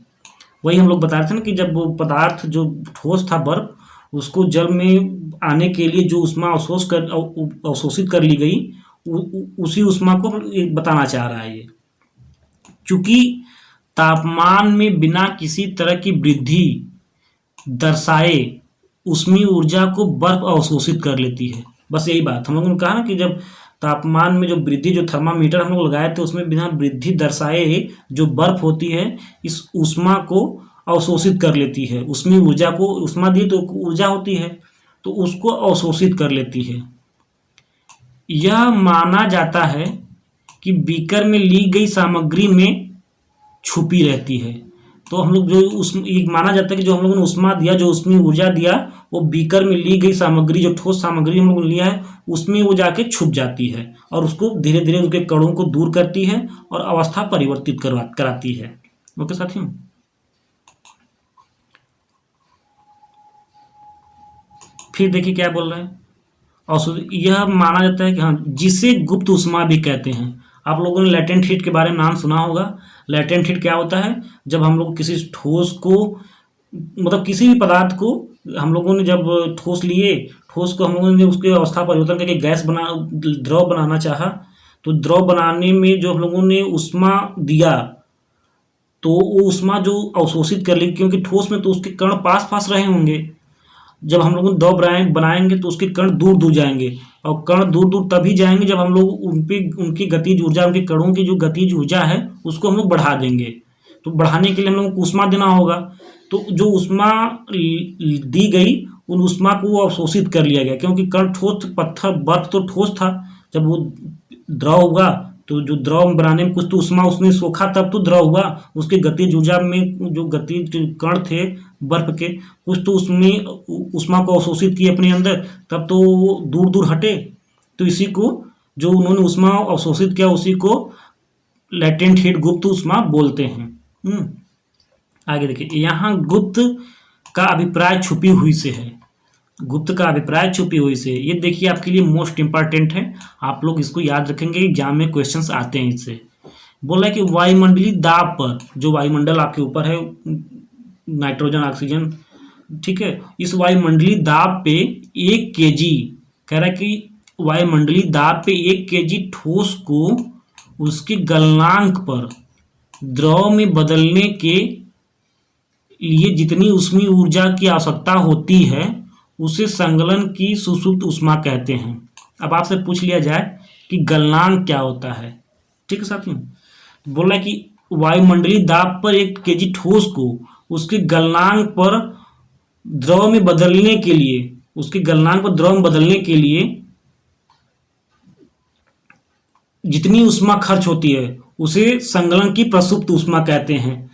वही हम लोग बता रहे थे ना कि जब वो पदार्थ जो ठोस था बर्फ, उसको जल में आने के लिए जो उष्मा अवशोषित कर ली गई, उसी उष्मा को बताना चाह रहा है ये। चूंकि तापमान में बिना किसी तरह की वृद्धि दर्शाए उष्मीय ऊर्जा को बर्फ अवशोषित कर लेती है। बस यही बात हम लोगों ने कहा ना कि जब तापमान में जो वृद्धि, जो थर्मामीटर हम लोग लगाए थे उसमें बिना वृद्धि दर्शाए जो बर्फ होती है इस उष्मा को अवशोषित कर लेती है। उष्मीय ऊर्जा को, उष्मा दी तो ऊर्जा होती है तो उसको अवशोषित कर लेती है। यह माना जाता है कि बीकर में ली गई सामग्री में छुपी रहती है। तो हम लोग जो उस एक माना जाता है कि जो हम लोगों ने उष्मा दिया, जो उसमें ऊर्जा दिया, वो बीकर में ली गई सामग्री, जो ठोस सामग्री हम लोगों ने लिया है, उसमें वो जाके छुप जाती है और उसको धीरे धीरे उनके कणों को दूर करती है और अवस्था परिवर्तित कराती है। ओके साथियों। फिर देखिए क्या बोल रहे हैं। और यह माना जाता है कि हाँ, जिसे गुप्त उष्मा भी कहते हैं। आप लोगों ने लेटेंट हीट के बारे में नाम सुना होगा। लेटेंट हीट क्या होता है? जब हम लोग किसी ठोस को, मतलब किसी भी पदार्थ को हम लोगों ने जब ठोस लिए, ठोस को हम लोगों ने उसकी अवस्था परिवर्तन करके गैस बना, द्रव बनाना चाहा, तो द्रव बनाने में जो हम लोगों ने उष्मा दिया, तो वो उष्मा जो अवशोषित कर ली, क्योंकि ठोस में तो उसके कण पास पास रहे होंगे। जब हम लोग द्रव बनाएंगे तो उसके कण दूर दूर जाएंगे, और कण दूर दूर तभी जाएंगे जब हम लोग उन पे उनकी गतिज ऊर्जा, उनके कणों की जो गतिज ऊर्जा है उसको हम लोग बढ़ा देंगे। तो बढ़ाने के लिए हम लोग को ऊष्मा देना होगा। तो जो ऊष्मा दी गई, उन ऊष्मा को अवशोषित कर लिया गया, क्योंकि कण ठोस, पत्थर बर्फ तो ठोस था। जब वो द्रव हुआ तो जो द्रव बनाने में कुछ तो ऊष्मा उसने सोखा, तब तो द्रव हुआ। उसके गतिज ऊर्जा में जो गतिज कण थे बर्फ के, कुछ तो उसमें ऊष्मा को अवशोषित किए अपने अंदर, तब तो वो दूर दूर हटे। तो इसी को, जो उन्होंने ऊष्मा अवशोषित किया, उसी को लेटेंट हीट, गुप्त ऊष्मा बोलते हैं। आगे देखिए, यहाँ गुप्त का अभिप्राय छुपी हुई से है। गुप्त का अभिप्राय छुपी हुई से, ये देखिए आपके लिए मोस्ट इंपॉर्टेंट है। आप लोग इसको याद रखेंगे, एग्जाम में क्वेश्चंस आते हैं इससे। बोला है कि वायुमंडलीय दाब पर, जो वायुमंडल आपके ऊपर है, नाइट्रोजन, ऑक्सीजन, ठीक है, इस वायुमंडलीय दाब पे 1 kg, कह रहा है कि वायुमंडलीय दाब पे 1 kg ठोस को उसके गलनांक पर द्रव में बदलने के लिए जितनी ऊष्मीय ऊर्जा की आवश्यकता होती है, उसे संगलन की सुषुप्त ऊष्मा कहते हैं। अब आपसे पूछ लिया जाए कि गलनांक क्या होता है, ठीक है साथियों। बोला कि वायुमंडलीय दाब पर 1 kg ठोस को उसके गलनांक पर द्रव में बदलने के लिए, उसके गलनांक पर द्रव में बदलने के लिए जितनी ऊष्मा खर्च होती है, उसे संगलन की प्रसुप्त ऊष्मा कहते हैं।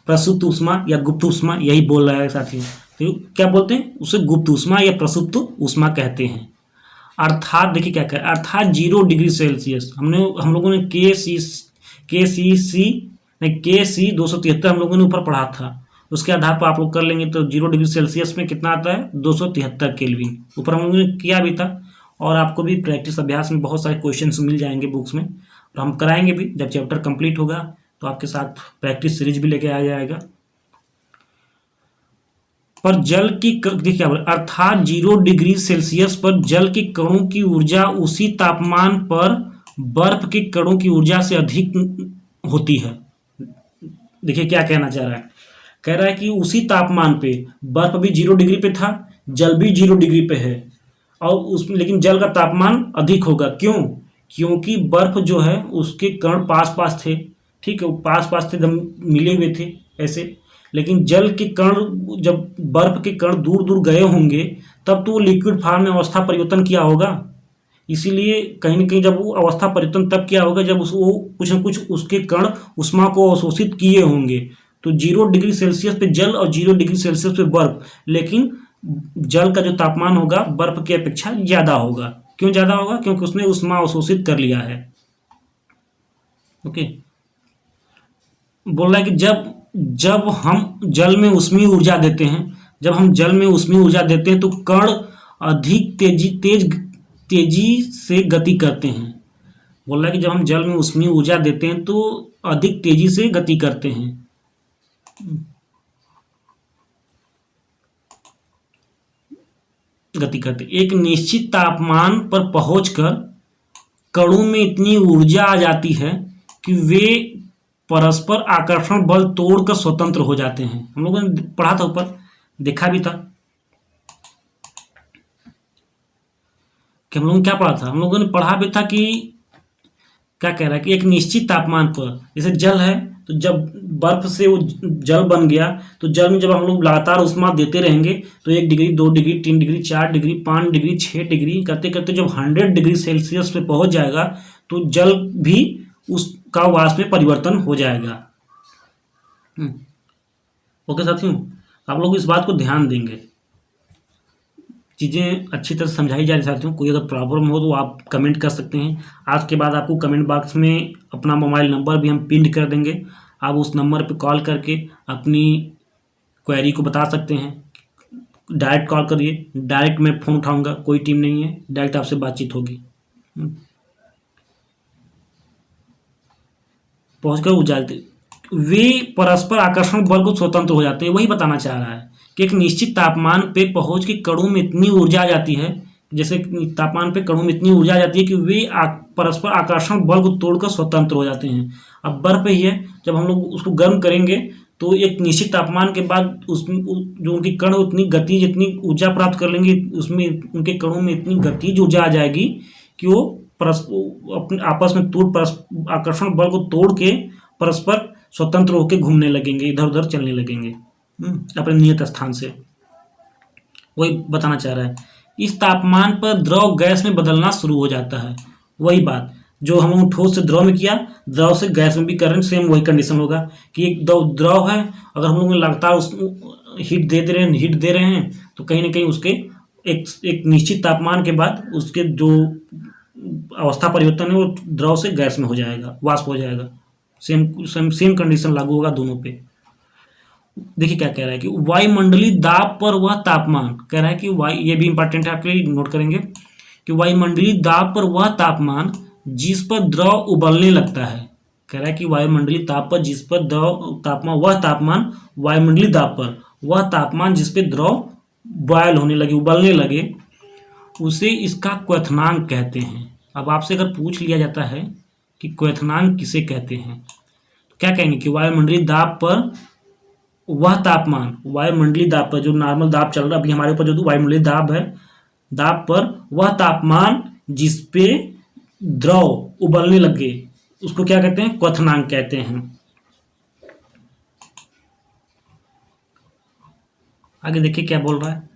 प्रसुप्त ऊष्मा या गुप्त ऊष्मा, यही बोल रहा है साथियों। तो क्या बोलते हैं? उसे गुप्त ऊष्मा या प्रसुप्त ऊष्मा कहते हैं। अर्थात देखिए क्या कहें, अर्थात 0 डिग्री सेल्सियस, हम लोगों ने के सी 273 हम लोगों ने ऊपर पढ़ा था, उसके आधार पर आप लोग कर लेंगे। तो 0 डिग्री सेल्सियस में कितना आता है? 273 केल्विन, ऊपर हम लोगों ने किया भी था। और आपको भी प्रैक्टिस अभ्यास में बहुत सारे क्वेश्चंस मिल जाएंगे बुक्स में, और हम कराएंगे भी। जब चैप्टर कंप्लीट होगा तो आपके साथ प्रैक्टिस सीरीज भी लेके आ जाएगा। पर जल की देखिए क्या बोला, अर्थात 0 डिग्री सेल्सियस पर जल के कणों की ऊर्जा उसी तापमान पर बर्फ के कणों की ऊर्जा से अधिक होती है। देखिए क्या कहना चाह रहा है, कह रहा है कि उसी तापमान पे, बर्फ भी 0 डिग्री पे था, जल भी 0 डिग्री पे है, और उसमें लेकिन जल का तापमान अधिक होगा। क्यों? क्योंकि बर्फ जो है उसके कण पास पास थे, ठीक है, वो पास पास थे, एकदम मिले हुए थे ऐसे। लेकिन जल के कण, जब बर्फ के कण दूर दूर गए होंगे, तब तो वो लिक्विड फॉर्म में अवस्था परिवर्तन किया होगा। इसीलिए कहीं ना कहीं जब वो अवस्था परिवर्तन तब किया होगा जब वो कुछ न कुछ उसके कण उष्मा को अवशोषित किए होंगे। तो 0 डिग्री सेल्सियस पे जल और 0 डिग्री सेल्सियस पे बर्फ, लेकिन जल का जो तापमान होगा बर्फ की अपेक्षा ज्यादा होगा। क्यों ज्यादा होगा? क्योंकि उसने उष्मा अवशोषित कर लिया है। ओके। बोल रहा है कि जब जब हम जल में उष्मीय ऊर्जा देते हैं, जब हम जल में उष्मीय ऊर्जा देते हैं तो कण अधिक तेजी से गति करते हैं। बोल रहा है कि जब हम जल में उष्मीय ऊर्जा देते हैं तो अधिक तेजी से गति करते हैं। एक निश्चित तापमान पर पहुंचकर कणों में इतनी ऊर्जा आ जाती है कि वे परस्पर आकर्षण बल तोड़कर स्वतंत्र हो जाते हैं। हम लोगों ने पढ़ा था ऊपर, देखा भी था कि हम लोगों ने क्या पढ़ा था, हम लोगों ने पढ़ा भी था कि क्या कह रहा है कि एक निश्चित तापमान पर, जैसे जल है तो जब बर्फ से वो जल बन गया, तो जल में जब हम लोग लगातार ऊष्मा देते रहेंगे तो 1 degree, 2 degree, 3 degree, 4 degree, 5 degree, 6 degree करते करते जब 100 डिग्री सेल्सियस पे पहुंच जाएगा तो जल भी उसका वाष्प में परिवर्तन हो जाएगा। ओके साथियों, आप लोग इस बात को ध्यान देंगे, चीज़ें अच्छी तरह समझाई जा रही साथियों। कोई अगर प्रॉब्लम हो तो आप कमेंट कर सकते हैं। आज के बाद आपको कमेंट बॉक्स में अपना मोबाइल नंबर भी हम पिन कर देंगे, आप उस नंबर पे कॉल करके अपनी क्वेरी को बता सकते हैं। डायरेक्ट कॉल करिए, डायरेक्ट मैं फ़ोन उठाऊंगा, कोई टीम नहीं है, डायरेक्ट आपसे बातचीत होगी। पहुँच कर उजालते वे परस्पर आकर्षण बल को स्वतंत्र हो जाते हैं। वही बताना चाह रहा है कि एक निश्चित तापमान पे पहुंच के कणों में इतनी ऊर्जा आ जाती है, जैसे तापमान पे कणों में इतनी ऊर्जा आ जाती है कि वे परस्पर आकर्षण बल को तोड़कर स्वतंत्र हो जाते हैं। अब बर्फ ही है, जब हम लोग उसको गर्म करेंगे तो एक निश्चित तापमान के बाद उसमें जो उनके कण उतनी गतिज, इतनी ऊर्जा प्राप्त कर लेंगे, उसमें उनके कणों में इतनी गतिज ऊर्जा आ जाएगी कि वो अपने आपस में आकर्षण बल को तोड़ के परस्पर स्वतंत्र होकर घूमने लगेंगे, इधर उधर चलने लगेंगे अपने नियत स्थान से। वही बताना चाह रहा है, इस तापमान पर द्रव गैस में बदलना शुरू हो जाता है। वही बात जो हम लोग ठोस से द्रव में किया, द्रव से गैस में भी करेंट सेम वही कंडीशन होगा कि एक द्रव है, अगर हम लोग लगातार उस हीट दे रहे हैं तो कहीं ना कहीं उसके एक निश्चित तापमान के बाद उसके जो अवस्था परिवर्तन है वो द्रव से गैस में हो जाएगा, वाष्प हो जाएगा। सेम कंडीशन लागू होगा दोनों पे। देखिए क्या कह रहा है कि वायुमंडलीय दाब पर वह तापमान, कह रहा है कि वायु, ये भी इंपॉर्टेंट है आपके लिए, नोट करेंगे कि वायुमंडलीय दाब पर वह तापमान जिस पर द्रव उबलने लगता है। कह रहा है कि वायुमंडलीय ताप पर जिस पर द्रव तापमान, वह तापमान वायुमंडलीय दाब पर वह तापमान जिस पे द्रव बॉयल होने लगे, उबलने लगे, उसे इसका क्वथनांक कहते हैं। अब आपसे अगर पूछ लिया जाता है कि क्वथनांक किसे कहते हैं, तो क्या कहेंगे कि वायुमंडलीय दाब पर वह तापमान, वायुमंडलीय दाब पर जो नॉर्मल दाब चल रहा है अभी हमारे ऊपर, जो वायुमंडलीय दाब है, दाब पर वह तापमान जिस पे द्रव उबलने लगे उसको क्या कहते हैं, क्वथनांक कहते हैं। आगे देखिए क्या बोल रहा है,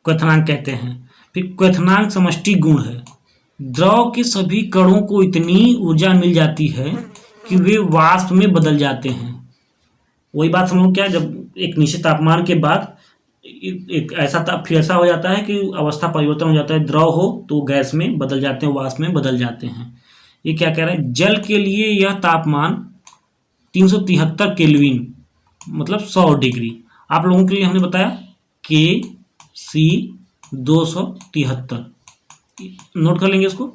क्वथनांक कहते हैं। फिर क्वथनांक समष्टि गुण है, द्रव के सभी कणों को इतनी ऊर्जा मिल जाती है कि वे वाष्प में बदल जाते हैं। वही बात हम लोग क्या, जब एक निश्चित तापमान के बाद एक फिर ऐसा हो जाता है कि अवस्था परिवर्तन हो जाता है, द्रव हो तो गैस में बदल जाते हैं, वाष्प में बदल जाते हैं। ये क्या कह रहा है, जल के लिए यह तापमान 373 केल्विन मतलब 100 डिग्री। आप लोगों के लिए हमने बताया के सी 273, नोट कर लेंगे इसको,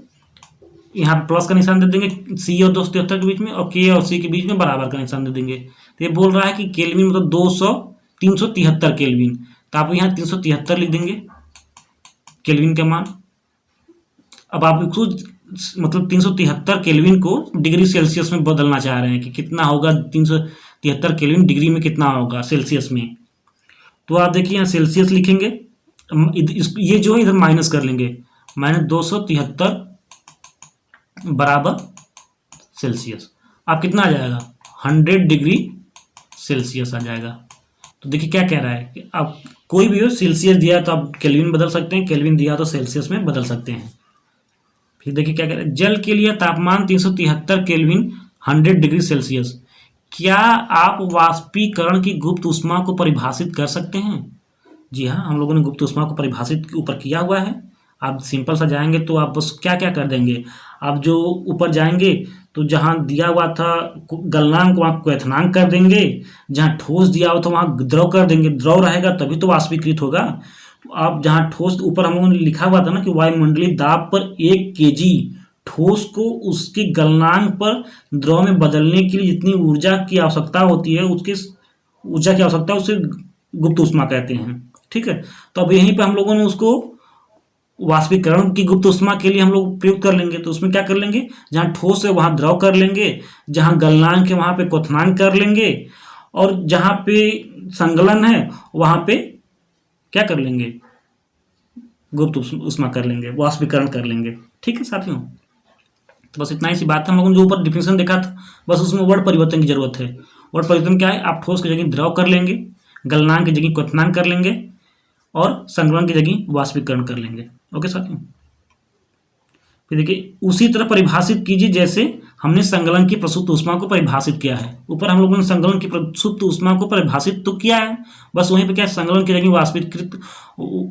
यहाँ पे प्लस का निशान दे देंगे सी और 273 के बीच में, और के और सी के बीच में बराबर का निशान दे देंगे। तो ये बोल रहा है कि केल्विन मतलब 373 केल्विन, तो आप यहाँ 373 लिख देंगे केल्विन का मान। अब आप इसको मतलब 373 केल्विन को डिग्री सेल्सियस में बदलना चाह रहे हैं कि कितना होगा 373 केल्विन डिग्री में कितना होगा सेल्सियस में। तो आप देखिए यहाँ सेल्सियस लिखेंगे, ये जो है इधर माइनस कर लेंगे, -273 बराबर सेल्सियस। आप कितना आ जाएगा, 100 डिग्री सेल्सियस आ जाएगा। तो देखिए क्या कह रहा है कि आप कोई भी हो, सेल्सियस दिया तो आप केल्विन बदल सकते हैं, केल्विन दिया तो सेल्सियस में बदल सकते हैं। फिर देखिए क्या कह रहा है, जल के लिए तापमान 373 केल्विन 100 डिग्री सेल्सियस। क्या आप वाष्पीकरण की गुप्त ऊष्मा को परिभाषित कर सकते हैं? जी हाँ, हम लोगों ने गुप्त ऊष्मा को परिभाषित के ऊपर किया हुआ है। आप सिंपल सा जाएंगे तो आप बस क्या क्या कर देंगे, आप जो ऊपर जाएंगे तो जहाँ दिया हुआ था गलनांक वहाँ क्वथनांक कर देंगे, जहाँ ठोस दिया हुआ था वहाँ द्रव कर देंगे, द्रव रहेगा तभी तो वाष्पीकृत होगा। आप जहाँ ठोस, ऊपर हम लोगों ने लिखा हुआ था ना कि वायुमंडलीय दाब पर 1 केजी ठोस को उसके गलनांक पर द्रव में बदलने के लिए जितनी ऊर्जा की आवश्यकता होती है, उसकी ऊर्जा की आवश्यकता उसे गुप्त ऊष्मा कहते हैं। ठीक है, तो अब यहीं पे हम लोगों ने उसको वाष्पीकरण की गुप्त ऊष्मा के लिए हम लोग प्रयोग कर लेंगे। तो उसमें क्या कर लेंगे, जहाँ ठोस है वहाँ द्रव कर लेंगे, जहाँ गलनांक है वहाँ पे क्वथनांक कर लेंगे, और जहाँ पे संगलन है वहाँ पे क्या कर लेंगे, गुप्त ऊष्मा कर लेंगे, वाष्पीकरण कर लेंगे। ठीक है साथियों, तो बस इतना ही सी बात है। हम लोगों ने जो ऊपर डिफिनेशन देखा था बस उसमें वर्ड परिवर्तन की जरूरत है। वर्ड परिवर्तन क्या है, आप ठोस की जगह द्रव कर लेंगे, गलनांक की जगह क्वथनांक कर लेंगे और संगलन की जगह वाष्पीकरण कर लेंगे। ओके साथियों, फिर देखिए उसी तरह परिभाषित कीजिए जैसे हमने संगलन की प्रसुप्त ऊष्मा को परिभाषित किया है। ऊपर हम लोगों ने संगलन की प्रसुप्त ऊष्मा को परिभाषित तो किया है, बस वहीं पे क्या है, संगलन की जगह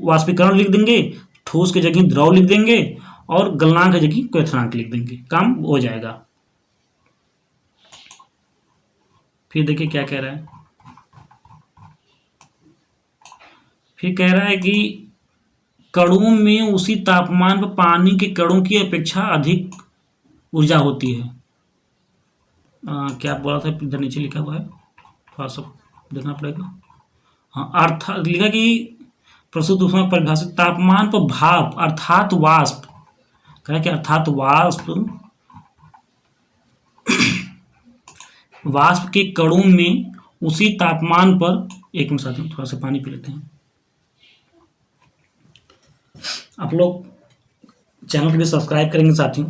वाष्पीकरण लिख देंगे, ठोस की जगह द्रव लिख देंगे और गलनांक की जगह क्वथनांक लिख देंगे, काम हो जाएगा। फिर देखिए क्या कह रहा है, फिर कह रहा है कि कणों में उसी तापमान पर पानी के कणों की अपेक्षा अधिक ऊर्जा होती है। क्या बोला था, इधर नीचे लिखा हुआ है, थोड़ा सा देखना पड़ेगा। हाँ, अर्थात लिखा कि प्रस्तुत ऊष्मा परिभाषित तापमान पर भाप अर्थात वाष्प, कह कि अर्थात वाष्प के कणों में उसी तापमान पर, एक मिनट साथियों थोड़ा सा पानी पी लेते हैं। आप लोग चैनल को भी सब्सक्राइब करेंगे साथियों।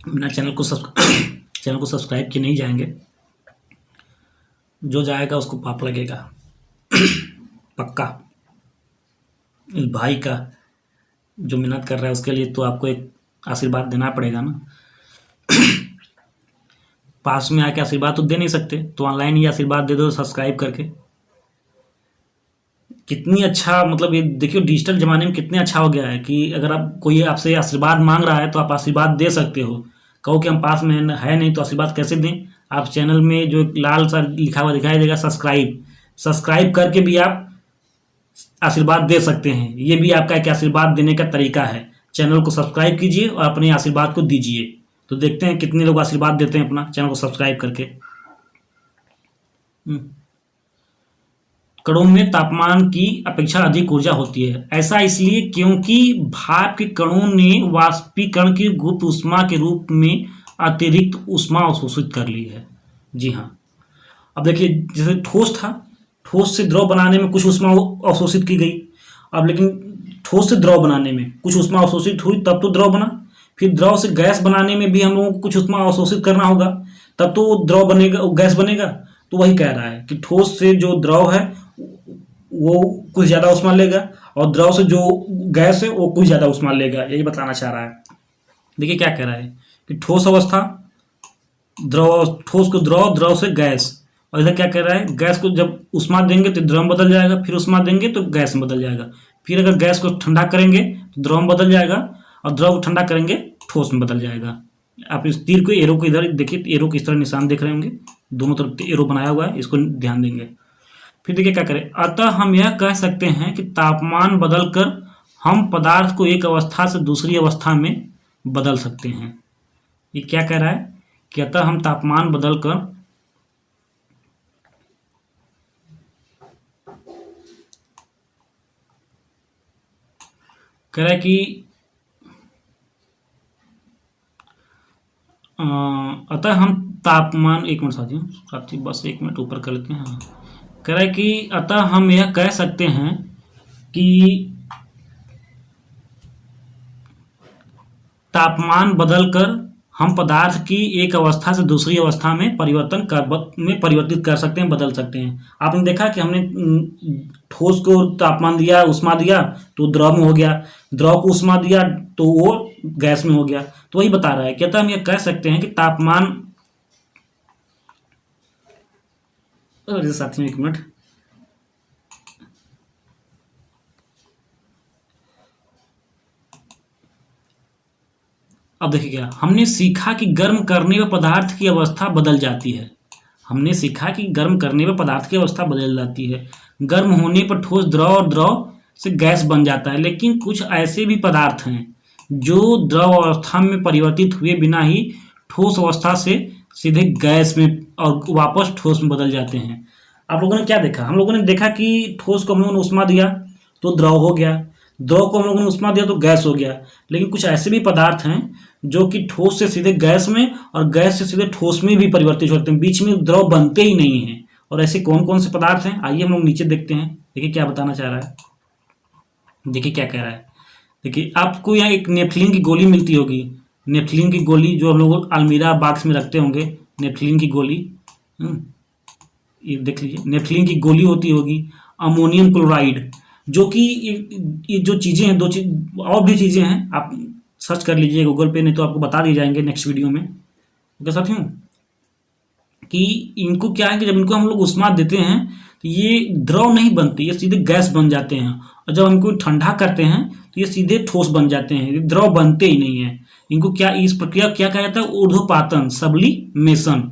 बिना चैनल को सब्सक्राइब किए नहीं जाएंगे, जो जाएगा उसको पाप लगेगा पक्का। इस भाई का जो मेहनत कर रहा है उसके लिए तो आपको एक आशीर्वाद देना पड़ेगा ना। पास में आके आशीर्वाद तो दे नहीं सकते, तो ऑनलाइन ही आशीर्वाद दे दो सब्सक्राइब करके। कितनी अच्छा, मतलब ये देखियो डिजिटल ज़माने में कितने अच्छा हो गया है कि अगर आप कोई आपसे आशीर्वाद मांग रहा है तो आप आशीर्वाद दे सकते हो। कहो कि हम पास में है नहीं तो आशीर्वाद कैसे दें। आप चैनल में जो लाल सा लिखा हुआ दिखाई देगा सब्सक्राइब करके भी आप आशीर्वाद दे सकते हैं। ये भी आपका एक आशीर्वाद देने का तरीका है। चैनल को सब्सक्राइब कीजिए और अपने आशीर्वाद को दीजिए, तो देखते हैं कितने लोग आशीर्वाद देते हैं अपना चैनल को सब्सक्राइब करके। कणों में तापमान की अपेक्षा अधिक ऊर्जा होती है। ऐसा इसलिए क्योंकि भाप के कणों ने वाष्पीकरण की गुप्त ऊष्मा के रूप में अतिरिक्त ऊष्मा अवशोषित कर ली है। जी हाँ, अब देखिए जैसे ठोस था, ठोस से द्रव बनाने में कुछ ऊष्मा अवशोषित की गई। अब लेकिन ठोस से द्रव बनाने में कुछ ऊष्मा अवशोषित हुई तब तो द्रव बना। फिर द्रव से गैस बनाने में भी हम लोगों को कुछ ऊष्मा अवशोषित करना होगा, तब तो द्रव बनेगा, गैस बनेगा। तो वही कह रहा है कि ठोस से जो द्रव है वो कुछ ज़्यादा ऊष्मा लेगा और द्रव से जो गैस है वो कुछ ज़्यादा ऊष्मा लेगा, यही बताना चाह रहा है। देखिए क्या कह रहा है कि ठोस अवस्था द्रव, ठोस को द्रव, द्रव से गैस, और इधर क्या कह रहा है, गैस को जब ऊष्मा देंगे तो द्रव में बदल जाएगा, फिर ऊष्मा देंगे तो गैस में बदल जाएगा, फिर अगर गैस को ठंडा करेंगे तो द्रव में बदल जाएगा और द्रव को ठंडा करेंगे ठोस में बदल जाएगा। आप इस तीर को, एरो को इधर देखिए, एरो को इस तरह निशान देख रहे होंगे, दोनों तरफ एरो बनाया हुआ है, इसको ध्यान देंगे। फिर देखिए क्या करें, अतः हम यह कह सकते हैं कि तापमान बदलकर हम पदार्थ को एक अवस्था से दूसरी अवस्था में बदल सकते हैं। ये क्या कह रहा है कि अतः हम तापमान बदलकर कह रहा है कि अतः हम तापमान, एक मिनट साथी बस एक मिनट ऊपर कर लेते हैं। हाँ, कह रहा है कि अतः हम यह कह सकते हैं कि तापमान बदलकर हम पदार्थ की एक अवस्था से दूसरी अवस्था में परिवर्तित कर सकते हैं, बदल सकते हैं। आपने देखा कि हमने ठोस को तापमान दिया, ऊष्मा दिया तो द्रव में हो गया, द्रव को ऊष्मा दिया तो वो गैस में हो गया। तो वही बता रहा है, कहता हम ये कह सकते हैं कि तापमान, साथियों एक मिनट, अब देखिए क्या हमने सीखा कि गर्म करने पर पदार्थ की अवस्था बदल जाती है। हमने सीखा कि गर्म करने पर पदार्थ की अवस्था बदल जाती है। गर्म होने पर ठोस द्रव और द्रव से गैस बन जाता है। लेकिन कुछ ऐसे भी पदार्थ हैं जो द्रव अवस्था में परिवर्तित हुए बिना ही ठोस अवस्था से सीधे गैस में और वापस ठोस में बदल जाते हैं। आप लोगों ने क्या देखा, हम लोगों ने देखा कि ठोस को हम लोगों ने ऊष्मा दिया तो द्रव हो गया, द्रव को हम लोगों ने ऊष्मा दिया तो गैस हो गया। लेकिन कुछ ऐसे भी पदार्थ हैं जो कि ठोस से सीधे गैस में और गैस से सीधे ठोस में भी परिवर्तित होते हैं, बीच में द्रव बनते ही नहीं हैं। और ऐसे कौन कौन से पदार्थ हैं, आइए हम लोग नीचे देखते हैं। देखिए क्या बताना चाह रहा है, देखिए क्या कह रहा है। देखिए आपको यहाँ एक नेफ्लिन की गोली मिलती होगी। नेफ्लिन की गोली जो हम लोग अलमीरा बॉक्स में रखते होंगे, नेफ्लिन की गोली। हम्म, ये देख लीजिए, नेफ्लिन की गोली होती होगी। अमोनियम क्लोराइड, जो कि ये जो चीज़ें हैं, दो चीज और भी चीज़ें हैं, आप सर्च कर लीजिए गूगल पे, नहीं तो आपको बता दिए जाएंगे नेक्स्ट वीडियो में। ओके साथियों, कि इनको क्या है कि जब इनको हम लोग उष्मा देते हैं तो ये द्रव नहीं बनते, ये सीधे गैस बन जाते हैं। और जब हमको ठंडा करते हैं तो ये सीधे ठोस बन जाते हैं, ये द्रव बनते ही नहीं है। इनको क्या, इस प्रक्रिया क्या कहा जाता है? ऊर्ध्वपातन, सब्लिमेशन।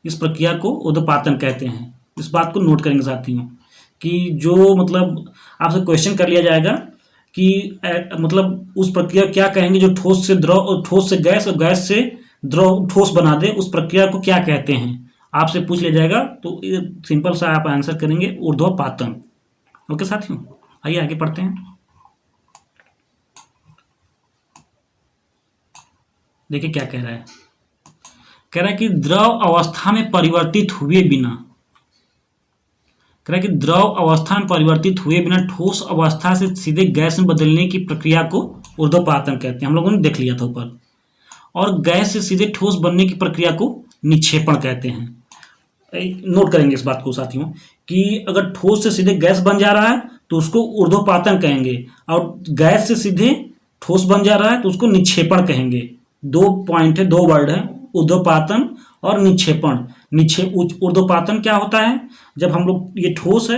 इस प्रक्रिया को ऊर्ध्वपातन कहते हैं। इस बात को नोट करेंगे साथियों, कि जो मतलब आपसे क्वेश्चन कर लिया जाएगा कि मतलब उस प्रक्रिया क्या कहेंगे जो ठोस से द्रव और ठोस से गैस और गैस से द्रव ठोस बना दे, उस प्रक्रिया को क्या कहते हैं, आपसे पूछ लिया जाएगा। तो सिंपल सा आप आंसर करेंगे ऊर्ध्वपातन। ओके साथियों, आइए आगे पढ़ते हैं। देखिए क्या कह रहा है। कह रहा है कि द्रव अवस्था में परिवर्तित हुए बिना, कह रहा है कि द्रव अवस्था में परिवर्तित हुए बिना ठोस अवस्था से सीधे गैस में बदलने की प्रक्रिया को ऊर्ध्वपातन कहते हैं। हम लोगों ने देख लिया था ऊपर। और गैस से सीधे ठोस बनने की प्रक्रिया को निक्षेपण कहते हैं। नोट करेंगे इस बात को साथियों, कि अगर ठोस से सीधे गैस बन जा रहा है तो उसको ऊर्ध्वपातन कहेंगे, और गैस से सीधे ठोस बन जा रहा है तो उसको निक्षेपण कहेंगे। दो पॉइंट है, दो वर्ड है, ऊर्ध्वपातन और निक्षेपण। ऊर्ध्वपातन क्या होता है? जब हम लोग, ये ठोस है,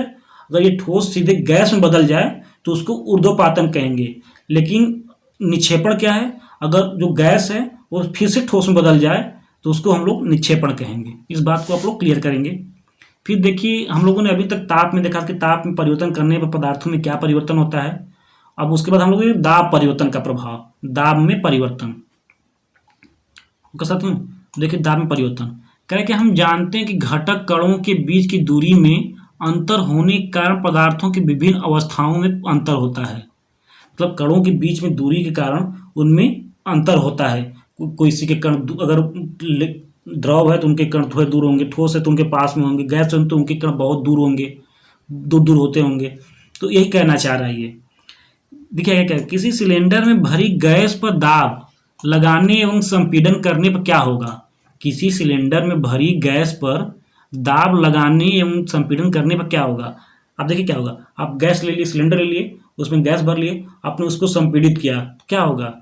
अगर ये ठोस सीधे गैस में बदल जाए तो उसको ऊर्ध्वपातन कहेंगे। लेकिन निक्षेपण क्या है? अगर जो गैस है वो फिर से ठोस में बदल जाए तो उसको हम लोग निक्षेपण कहेंगे। इस बात को आप लोग क्लियर करेंगे। फिर देखिए, हम लोगों ने अभी तक ताप में देखा कि ताप में परिवर्तन करने पर पदार्थों में क्या परिवर्तन होता है। अब उसके बाद हम लोग दाब परिवर्तन का प्रभाव, दाब में परिवर्तन। ओके साथियों, देखिए दाब में परिवर्तन कह रहे कि हम जानते हैं कि घटक कणों के बीच की दूरी में अंतर होने के कारण पदार्थों की विभिन्न अवस्थाओं में अंतर होता है। मतलब कणों के बीच में दूरी के कारण उनमें अंतर होता है। कोई सी के कण अगर द्रव है तो उनके कण थोड़े दूर होंगे, ठोस है तो उनके पास में होंगे, गैस है तो उनके कण बहुत दूर होंगे, दूर दूर होते होंगे। तो यही कहना चाह रहा है ये। देखिए क्या, किसी सिलेंडर में भरी गैस पर दाब लगाने एवं संपीड़न करने पर क्या होगा। किसी सिलेंडर में भरी गैस पर दाब लगाने एवं संपीड़न करने पर क्या होगा। आप देखिए क्या होगा। आप गैस ले लिए, सिलेंडर ले लिए, उसमें गैस भर लिए, आपने उसको संपीड़ित किया, क्या होगा?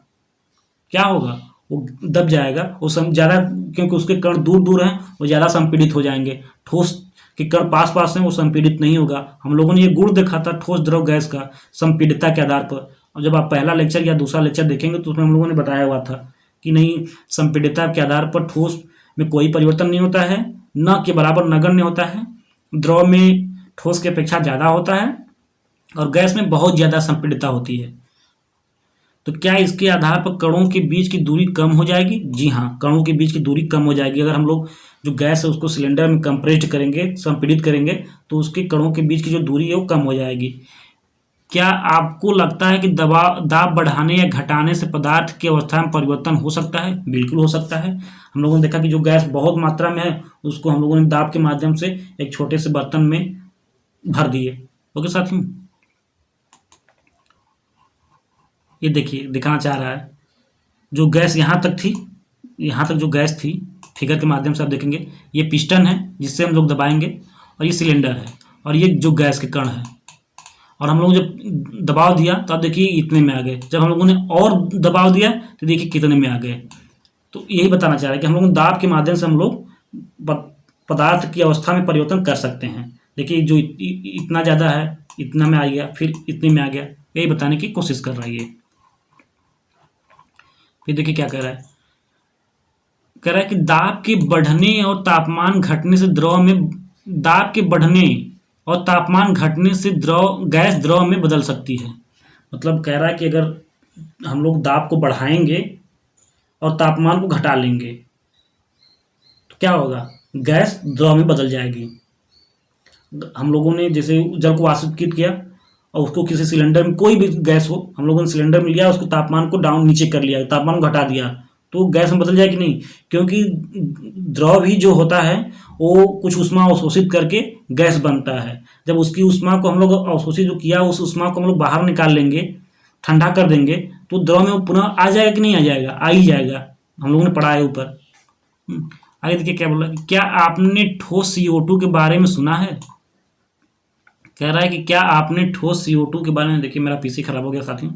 क्या होगा? वो दब जाएगा, वो ज़्यादा, क्योंकि उसके कण दूर दूर हैं, वो ज़्यादा संपीड़ित हो जाएंगे। ठोस के कण पास पास हैं, वो संपीड़ित नहीं होगा। हम लोगों ने ये गुण देखा था ठोस द्रव गैस का संपीड़ितता के आधार पर। और जब आप पहला लेक्चर या दूसरा लेक्चर देखेंगे तो उसमें हम लोगों ने बताया हुआ था कि नहीं, संपीड़ितता के आधार पर ठोस में कोई परिवर्तन नहीं होता है, न के बराबर नगण्य होता है। द्रव में ठोस की अपेक्षा ज़्यादा होता है और गैस में बहुत ज़्यादा संपीड़ितता होती है। तो क्या इसके आधार पर कणों के बीच की दूरी कम हो जाएगी? जी हाँ, कणों के बीच की दूरी कम हो जाएगी। अगर हम लोग जो गैस है उसको सिलेंडर में कंप्रेस्ड करेंगे, संपीड़ित करेंगे, तो उसके कणों के बीच की जो दूरी है वो कम हो जाएगी। क्या आपको लगता है कि दाब बढ़ाने या घटाने से पदार्थ की अवस्था में परिवर्तन हो सकता है? बिल्कुल हो सकता है। हम लोगों ने देखा कि जो गैस बहुत मात्रा में है उसको हम लोगों ने दाब के माध्यम से एक छोटे से बर्तन में भर दिए। ओके साथियों, ये देखिए दिखाना चाह रहा है, जो गैस यहाँ तक थी, यहाँ तक जो गैस थी, फिगर के माध्यम से आप देखेंगे, ये पिस्टन है जिससे हम लोग दबाएंगे, और ये सिलेंडर है, और ये जो गैस के कण है। और हम लोग जब दबाव दिया तो आप देखिए इतने में आ गए, जब हम लोगों ने और दबाव दिया तो देखिए कितने में आ गए। तो यही बताना चाह रहा है कि हम लोग दाब के माध्यम से हम लोग पदार्थ की अवस्था में परिवर्तन कर सकते हैं। देखिए जो इतना ज़्यादा है, इतना में आ गया, फिर इतने में आ गया, यही बताने की कोशिश कर रहा है ये। फिर देखिए क्या कह रहा है। कह रहा है कि दाब के बढ़ने और तापमान घटने से द्रव में, दाब के बढ़ने और तापमान घटने से गैस द्रव में बदल सकती है। मतलब कह रहा है कि अगर हम लोग दाब को बढ़ाएंगे और तापमान को घटा लेंगे तो क्या होगा, गैस द्रव में बदल जाएगी। हम लोगों ने जैसे जल को वाष्पीकृत किया और उसको किसी सिलेंडर में, कोई भी गैस हो, हम लोगों ने सिलेंडर में लिया, उसको तापमान को डाउन नीचे कर लिया, तापमान को घटा दिया, तो गैस में बदल जाएगी नहीं, क्योंकि द्रव ही जो होता है वो कुछ ऊष्मा अवशोषित करके गैस बनता है। जब उसकी ऊष्मा को हम लोग अवशोषित जो किया, उस ऊष्मा को हम लोग बाहर निकाल लेंगे ठंडा कर देंगे तो द्रव में वो पुनः आ जाएगा कि नहीं आ जाएगा? आ ही जाएगा, हम लोगों ने पढ़ा है ऊपर। आगे देखिए क्या बोला, क्या आपने ठोस CO2 के बारे में सुना है? कह रहा है कि क्या आपने ठोस CO2 के बारे में, देखिए मेरा पीसी खराब हो गया साथियों,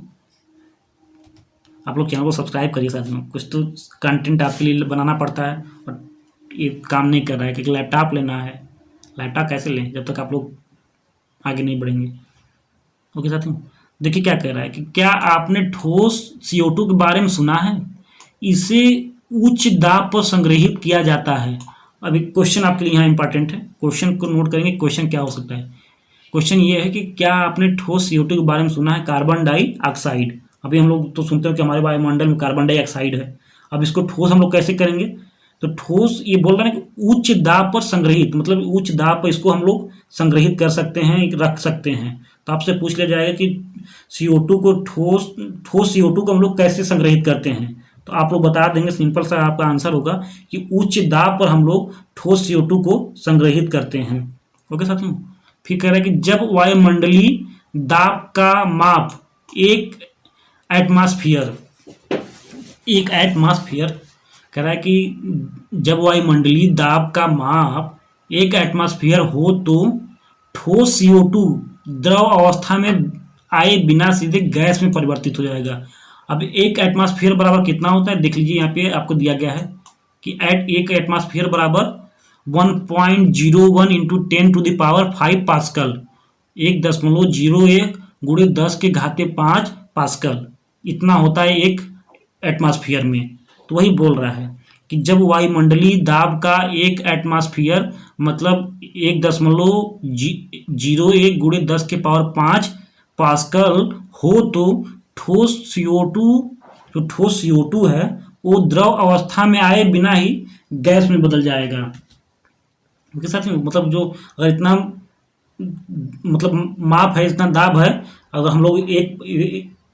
आप लोग चैनल को सब्सक्राइब करिए साथियों, कुछ तो कंटेंट आपके लिए बनाना पड़ता है और ये काम नहीं कर रहा है, क्योंकि लैपटॉप लेना है। लैपटॉप कैसे लें जब तक आप लोग आगे नहीं बढ़ेंगे? ओके साथियों, देखिए क्या कह रहा है कि क्या आपने ठोस CO2 के बारे में सुना है? इसे उच्च दाब पर संग्रहित किया जाता है। अभी क्वेश्चन आपके लिए यहाँ इंपॉर्टेंट है, क्वेश्चन को नोट करेंगे। क्वेश्चन क्या हो सकता है? क्वेश्चन ये है कि क्या आपने ठोस CO2 के बारे में सुना है? Carbon dioxide. अभी हम लोग तो सुनते हैं कि हमारे वायुमंडल में कार्बन डाइऑक्साइड है। अब इसको ठोस हम लोग कैसे करेंगे? तो ठोस ये बोल रहा है कि उच्च दाब पर संग्रहित, मतलब उच्च दाब पर इसको हम लोग संग्रहित कर सकते हैं, रख सकते हैं। तो आपसे पूछ लिया जाएगा कि CO2 को ठोस CO2 को हम लोग कैसे संग्रहित करते हैं? तो आप लोग बता देंगे, सिंपल सा आपका आंसर होगा कि उच्च दाब पर हम लोग ठोस CO2 को संग्रहित करते हैं। ओके साथियों, फिर कह रहा है कि जब वायुमंडलीय दाब का माप एक एटमॉस्फेयर कह रहा है कि जब वायुमंडलीय दाब का माप 1 एटमॉस्फेयर हो तो ठोस CO2 द्रव अवस्था में आए बिना सीधे गैस में परिवर्तित हो जाएगा। अब 1 एटमॉस्फेयर बराबर कितना होता है? देख लीजिए, यहाँ पे आपको दिया गया है कि 1 एटमॉस्फेयर बराबर 1.01 इंटू 10⁵ पास्कल, 1.01 गुणे 10⁵5 पास्कल, इतना होता है 1 एटमॉस्फेयर में। तो वही बोल रहा है कि जब वायुमंडलीय दाब का 1 एटमॉस्फेयर मतलब 1.01 गुणे 10⁵5 पास्कल हो तो ठोस CO2 है वो द्रव अवस्था में आए बिना ही गैस में बदल जाएगा। ओके साथियों, मतलब जो अगर इतना मतलब माप है, इतना दाब है, अगर हम लोग एक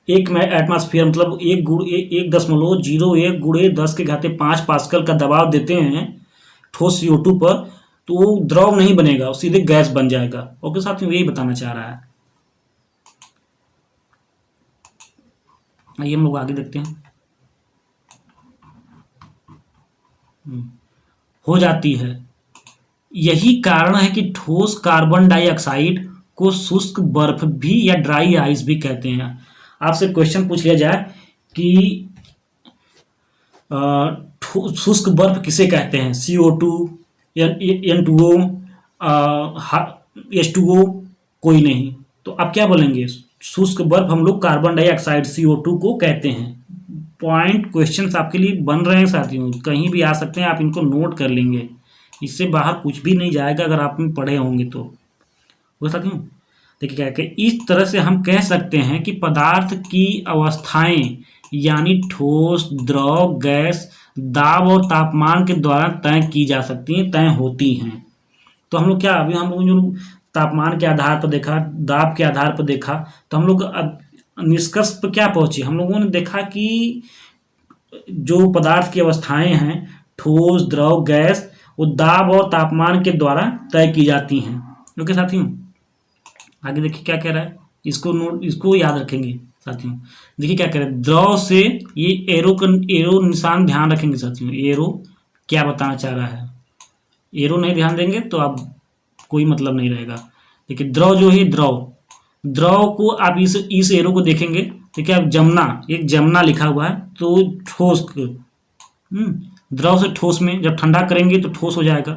एटमॉस्फेयर मतलब 1.01 गुणे 10⁵5 पास्कल का दबाव देते हैं ठोस CO2 पर, तो वो द्रव नहीं बनेगा, वो सीधे गैस बन जाएगा। ओके साथियों, यही बताना चाह रहा है। आइए हम लोग आगे देखते हैं। हो जाती है, यही कारण है कि ठोस कार्बन डाइऑक्साइड को शुष्क बर्फ भी या ड्राई आइस भी कहते हैं। आपसे क्वेश्चन पूछ लिया जाए कि शुष्क बर्फ किसे कहते हैं? CO2, N2O, H2O, कोई नहीं। तो आप क्या बोलेंगे? शुष्क बर्फ हम लोग कार्बन डाइऑक्साइड CO2 को कहते हैं। पॉइंट क्वेश्चंस आपके लिए बन रहे हैं साथियों, कहीं भी आ सकते हैं, आप इनको नोट कर लेंगे, इससे बाहर कुछ भी नहीं जाएगा अगर आप पढ़े होंगे तो। वो साथियों देखिए क्या कि इस तरह से हम कह सकते हैं कि पदार्थ की अवस्थाएं यानी ठोस, द्रव, गैस दाब और तापमान के द्वारा तय की जा सकती हैं, तय होती हैं। तो हम लोग क्या, अभी हम लोग जो तापमान के आधार पर देखा, दाब के आधार पर देखा, तो हम लोग अब निष्कर्ष पर क्या पहुंचे? हम लोगों ने देखा कि जो पदार्थ की अवस्थाएं हैं ठोस, द्रव, गैस, वो दाब और तापमान के द्वारा तय की जाती हैं। ओके साथियों, आगे देखिए क्या कह रहा है, इसको याद रखेंगे साथियों। देखिए क्या कह रहा है, द्रव से ये एरो निशान ध्यान रखेंगे साथियों। एरो क्या बताना चाह रहा है? एरो नहीं ध्यान देंगे तो आप कोई मतलब नहीं रहेगा। देखिए द्रव जो है, द्रव को आप इस एरो को देखेंगे, देखिए आप एक जमना लिखा हुआ है, तो ठोस द्रव से ठोस में जब ठंडा करेंगे तो ठोस हो जाएगा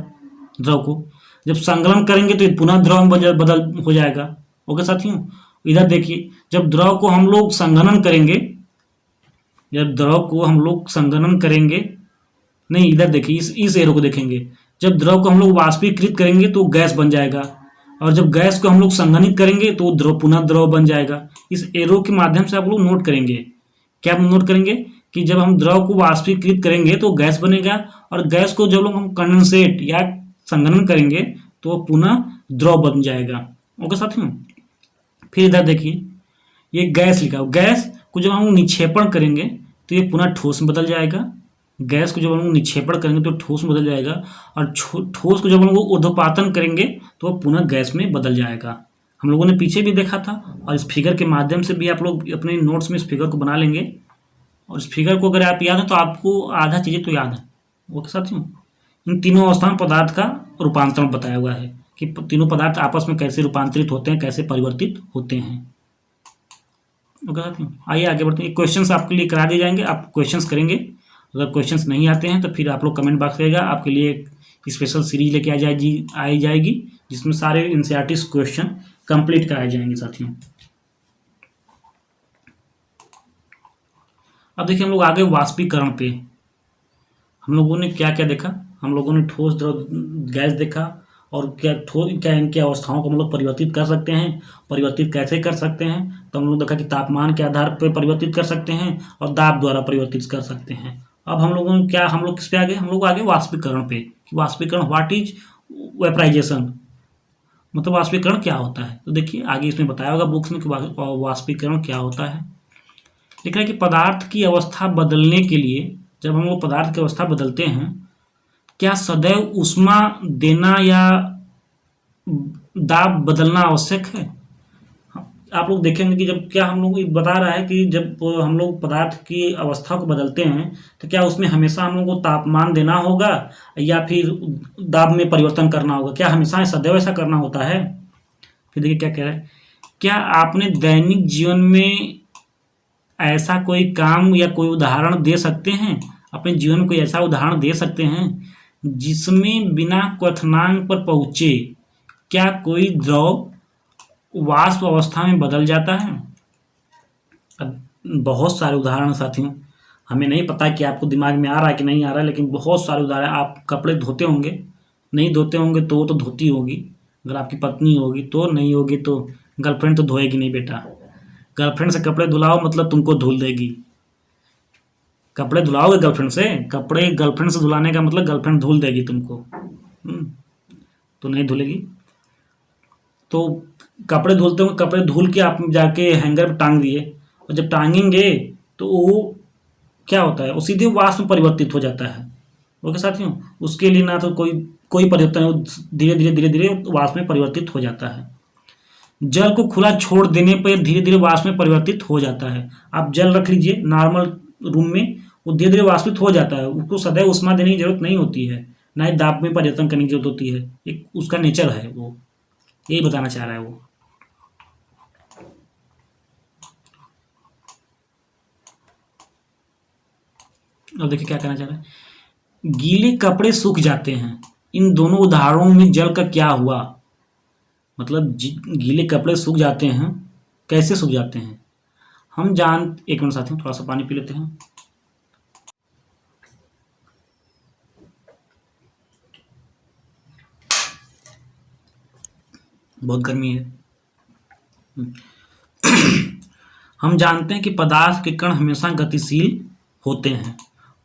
द्रव को, जब संकलन करेंगे तो पुनः द्रव में बदल हो जाएगा। ओके साथियों, इधर देखिए, जब द्रव को हम लोग संघनन करेंगे, नहीं इधर देखिए, इस एरो को देखेंगे, जब द्रव को हम लोग वाष्पीकृत करेंगे तो गैस बन जाएगा, और जब गैस को हम लोग संघनित करेंगे तो पुनः द्रव बन जाएगा। इस एरो के माध्यम से आप लोग नोट करेंगे, क्या नोट करेंगे कि जब हम द्रव को वाष्पीकृत करेंगे तो गैस बनेगा, और गैस को जब लोग हम कंडेंसेट या संघनन करेंगे तो पुनः द्रव बन जाएगा। ओके साथियों, फिर इधर देखिए, ये गैस लिखा हो, गैस को जब हम निक्षेपण करेंगे तो ये पुनः ठोस में बदल जाएगा। गैस को जब हम लोग निक्षेपण करेंगे तो ठोस में बदल जाएगा, और ठोस को जब हम लोग ऊर्ध्वपातन करेंगे तो पुनः गैस में बदल जाएगा। हम लोगों ने पीछे भी देखा था, और इस फिगर के माध्यम से भी आप लोग अपने नोट्स में इस फिगर को बना लेंगे, और इस फिगर को अगर आप याद है तो आपको आधा चीज़ें तो याद है। ओके साथियों, इन तीनों अवस्थाओं में पदार्थ का रूपांतरण बताया हुआ है कि तीनों पदार्थ आपस में कैसे रूपांतरित होते हैं, कैसे परिवर्तित होते हैं। ओके साथियों, आइए आगे बढ़ते हैं। क्वेश्चंस आपके लिए करा दिए जाएंगे, आप क्वेश्चंस करेंगे। अगर क्वेश्चंस नहीं आते हैं तो फिर आप लोग कमेंट बॉक्स रहेगा, आपके लिए एक स्पेशल सीरीज लेके आई जाएगी जिसमें सारे एनसीईआरटी क्वेश्चन कंप्लीट कराए जाएंगे साथियों। अब देखिए हम लोग आगे वाष्पीकरण पे, हम लोगों ने क्या क्या देखा। हम लोगों ने ठोस, द्रव, गैस देखा, और क्या इनकी अवस्थाओं को हम लोग परिवर्तित कर सकते हैं, परिवर्तित कैसे कर सकते हैं। तो हम लोग देखा कि तापमान के आधार पर परिवर्तित कर सकते हैं और दाब द्वारा परिवर्तित कर सकते हैं। अब हम लोग किस पे आगे, हम लोग आगे वाष्पीकरण पे। वाष्पीकरण, व्हाट इज वेपराइजेशन, मतलब वाष्पीकरण क्या होता है। तो देखिए आगे इसमें बताया होगा बुक्स में कि वाष्पीकरण क्या होता है। लिखा है कि पदार्थ की अवस्था बदलने के लिए, जब हम लोग पदार्थ की अवस्था बदलते हैं, क्या सदैव ऊष्मा देना या दाब बदलना आवश्यक है। आप लोग देखेंगे कि जब क्या हम लोग बता रहा है कि जब हम लोग पदार्थ की अवस्था को बदलते हैं तो क्या उसमें हमेशा हम लोग को तापमान देना होगा या फिर दाब में परिवर्तन करना होगा, क्या हमेशा सदैव ऐसा करना होता है। फिर देखिए क्या कह रहा है, क्या आपने दैनिक जीवन में ऐसा कोई काम या कोई उदाहरण दे सकते हैं, अपने जीवन में कोई ऐसा उदाहरण दे सकते हैं जिसमें बिना क्वथनांक पर पहुंचे क्या कोई द्रव वाष्प अवस्था में बदल जाता है। अब बहुत सारे उदाहरण साथियों, हमें नहीं पता कि आपको दिमाग में आ रहा है कि नहीं आ रहा है, लेकिन बहुत सारे उदाहरण। आप कपड़े धोते होंगे, नहीं धोते होंगे तो वो तो धोती होगी, अगर आपकी पत्नी होगी तो, नहीं होगी तो गर्लफ्रेंड तो धोएगी नहीं बेटा। गर्लफ्रेंड से कपड़े धुलाओ मतलब तुमको धुल देगी। कपड़े धुलाओगे गर्लफ्रेंड से, कपड़े गर्लफ्रेंड से धुलाने का मतलब गर्लफ्रेंड धुल देगी तुमको, तो नहीं धुलेगी। तो कपड़े धुलते हो, कपड़े धुल के आप जाके हैंगर पर टांग दिए, और जब टांगेंगे तो वो क्या होता है, वो सीधे वाष्प में परिवर्तित हो जाता है। ओके साथियों, उसके लिए ना तो कोई परिवर्तन हो, धीरे धीरे वाष्प में परिवर्तित हो जाता है। जल को खुला छोड़ देने पर धीरे धीरे वाष्प में परिवर्तित हो जाता है। आप जल रख लीजिए नॉर्मल रूम में, वो धीरे धीरे वाष्पित हो जाता है, उसको सदैव उष्मा देने की जरूरत नहीं होती है, ना ही दाब में परिवर्तन करने की जरूरत होती है, एक उसका नेचर है, वो यही बताना चाह रहा है वो। अब देखिए क्या कहना चाह रहा है, गीले कपड़े सूख जाते हैं, इन दोनों उदाहरणों में जल का क्या हुआ। मतलब गीले कपड़े सूख जाते हैं, कैसे सूख जाते हैं। एक मिनट साथियों, थोड़ा सा पानी पी लेते हैं। बहुत गर्मी है। हम जानते हैं कि पदार्थ के कण हमेशा गतिशील होते हैं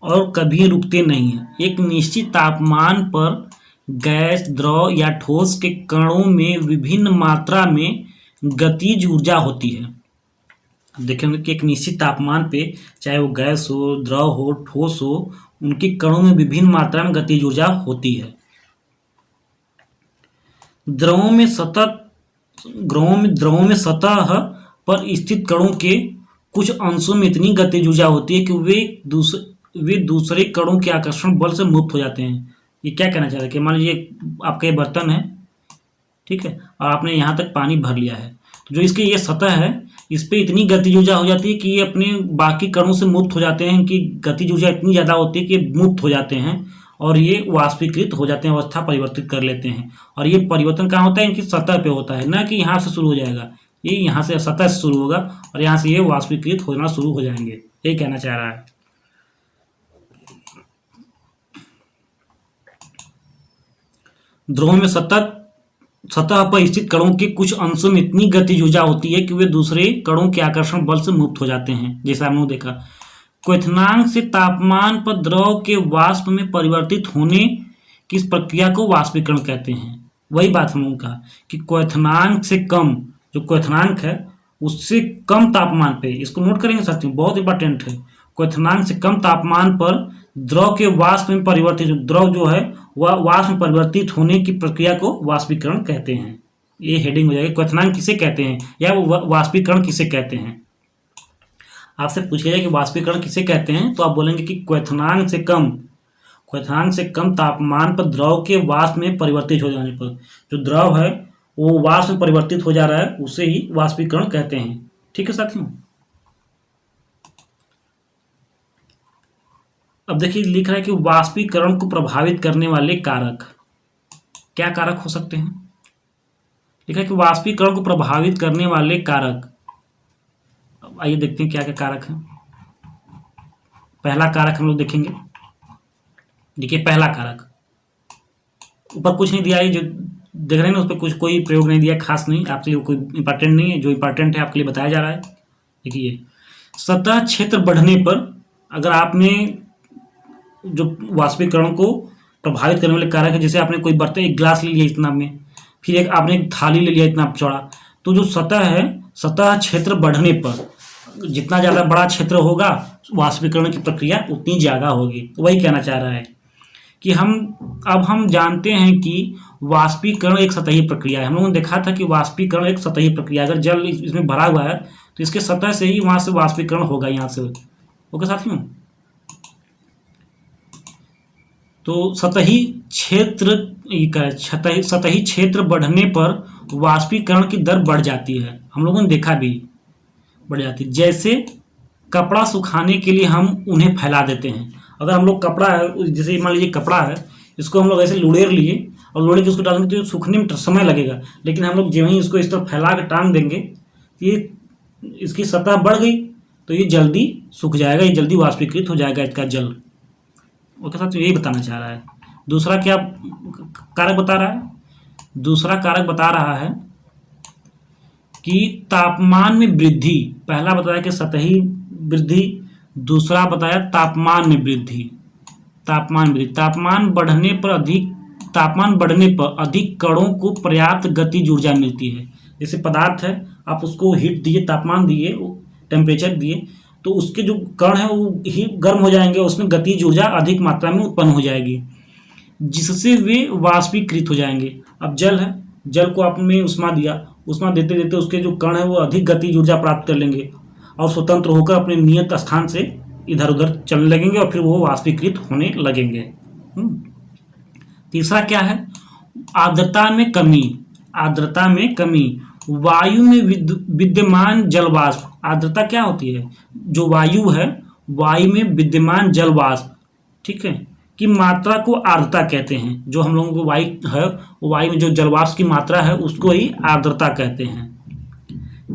और कभी रुकते नहीं हैं। एक निश्चित तापमान पर गैस, द्रव या ठोस के कणों में विभिन्न मात्रा में गतिज ऊर्जा होती है। देखेंगे कि एक निश्चित तापमान पे, चाहे वो गैस हो, द्रव हो, ठोस हो, उनके कणों में विभिन्न मात्रा में गतिज ऊर्जा होती है। द्रवों में सतह पर स्थित कणों के कुछ अंशों में इतनी गतिज ऊर्जा होती है कि वे दूसरे कणों के आकर्षण बल से मुक्त हो जाते हैं। ये क्या कहना चाह रहा है कि मान लीजिए आपका ये बर्तन है, ठीक है, और आपने यहाँ तक पानी भर लिया है, तो जो इसकी ये सतह है, इस पर इतनी गतिज ऊर्जा हो जाती है कि ये अपने बाकी कणों से मुक्त हो जाते हैं, कि गतिज ऊर्जा इतनी ज़्यादा होती है कि मुक्त हो जाते हैं और ये वाष्पीकृत हो जाते हैं, अवस्था परिवर्तित कर लेते हैं। और ये परिवर्तन कहाँ होता है, इनकी सतह पे होता है, ना कि यहाँ से शुरू हो जाएगा। ये यहाँ से सतह से शुरू होगा और यहाँ से ये वाष्पीकृत होना शुरू हो जाएंगे, यही कहना चाह रहा है। ध्रुवों में सतह पर स्थित कणों के कुछ अंशों में इतनी गतिज ऊर्जा होती है कि वे दूसरे कणों के आकर्षण बल से मुक्त हो जाते हैं, जैसा हमने देखा। क्वथनांक से तापमान पर द्रव के वाष्प में परिवर्तित होने की इस प्रक्रिया को वाष्पीकरण कहते हैं। वही बात हम लोगों का कि क्वथनांक से कम, जो क्वथनांक है उससे कम तापमान पे, इसको नोट करेंगे साथियों, बहुत इंपॉर्टेंट है। क्वथनांक से कम तापमान पर द्रव के वाष्प में परिवर्तित, द्रव जो है वह वाष्प में परिवर्तित होने की प्रक्रिया को वाष्पीकरण कहते हैं। ये हेडिंग हो जाएगी, क्वथनांक किसे कहते हैं या वो वाष्पीकरण किसे कहते हैं। आपसे पूछा जाए कि वाष्पीकरण किसे कहते हैं तो आप बोलेंगे कि क्वथनांक से कम तापमान पर द्रव के वाष्प में परिवर्तित हो जाने पर, जो द्रव है वो वाष्प में परिवर्तित हो जा रहा है, उसे ही वाष्पीकरण कहते हैं। ठीक है साथियों। अब देखिए लिख रहा है कि वाष्पीकरण को प्रभावित करने वाले कारक, क्या कारक हो सकते हैं। लिखा है कि वाष्पीकरण को प्रभावित करने वाले कारक। अब आइए देखते हैं क्या क्या कारक हैं। पहला कारक हम लोग देखेंगे। देखिए पहला कारक, ऊपर कुछ नहीं दिया है, जो देख रहे हैं ना उस पर कुछ कोई प्रयोग नहीं दिया, खास नहीं, आपके लिए कोई इंपॉर्टेंट नहीं है, जो इंपॉर्टेंट है आपके लिए बताया जा रहा है। देखिए सतह क्षेत्र बढ़ने पर, अगर आपने जो वाष्पीकरण को प्रभावित करने वाले कारक है, जैसे आपने कोई बर्तन, एक गिलास ले लिया इतना में, फिर एक आपने एक थाली ले लिया इतना चौड़ा, तो जो सतह है, सतह क्षेत्र बढ़ने पर जितना ज़्यादा बड़ा क्षेत्र होगा वाष्पीकरण की प्रक्रिया उतनी ज़्यादा होगी। तो वही कहना चाह रहा है कि हम जानते हैं कि वाष्पीकरण एक सतही प्रक्रिया है। हम लोगों ने देखा था कि वाष्पीकरण एक सतही प्रक्रिया, अगर जल इसमें भरा हुआ है तो इसके सतह से ही वहाँ से वाष्पीकरण होगा, यहाँ से। ओके साथियों। तो सतही क्षेत्र बढ़ने पर वाष्पीकरण की दर बढ़ जाती है, हम लोगों ने देखा भी बढ़ जाती है। जैसे कपड़ा सुखाने के लिए हम उन्हें फैला देते हैं। अगर हम लोग कपड़ा है, जैसे मान लीजिए कपड़ा है, इसको हम लोग ऐसे लुड़ेर लिए और लुड़े के उसको डालेंगे तो सूखने में समय लगेगा, लेकिन हम लोग जो ही इसको इस तरह फैला के टांग देंगे, ये इसकी सतह बढ़ गई तो ये जल्दी सूख जाएगा, ये जल्दी वाष्पीकृत हो जाएगा इसका जल। ओके साथ यही बताना चाह रहा है। दूसरा क्या कारक बता रहा है, दूसरा कारक बता रहा है कि तापमान में वृद्धि। पहला बताया कि सतही वृद्धि, दूसरा बताया तापमान में वृद्धि। तापमान बढ़ने पर अधिक कणों को पर्याप्त गतिज ऊर्जा मिलती है। जैसे पदार्थ है, आप उसको हीट दिए, तापमान दिए, टेम्परेचर दिए, तो उसके जो कण है वो ही गर्म हो जाएंगे, उसमें गतिज ऊर्जा अधिक मात्रा में उत्पन्न हो जाएगी, जिससे वे वाष्पीकृत हो जाएंगे। अब जल है, जल को आपने उष्मा दिया, उष्मा देते देते उसके जो कण है वो अधिक गतिज ऊर्जा प्राप्त कर लेंगे और स्वतंत्र होकर अपने नियत स्थान से इधर उधर चलने लगेंगे और फिर वो वाष्पीकृत होने लगेंगे। तीसरा क्या है, आर्द्रता में कमी। वायु में विद्यमान जल वाष्प। आर्द्रता क्या होती है, जो वायु है, वायु में विद्यमान जल वाष्प, ठीक है, की मात्रा को आर्द्रता कहते हैं। जो हम लोगों को वायु है, वायु में जो जल वाष्प की मात्रा है उसको ही आर्द्रता कहते हैं।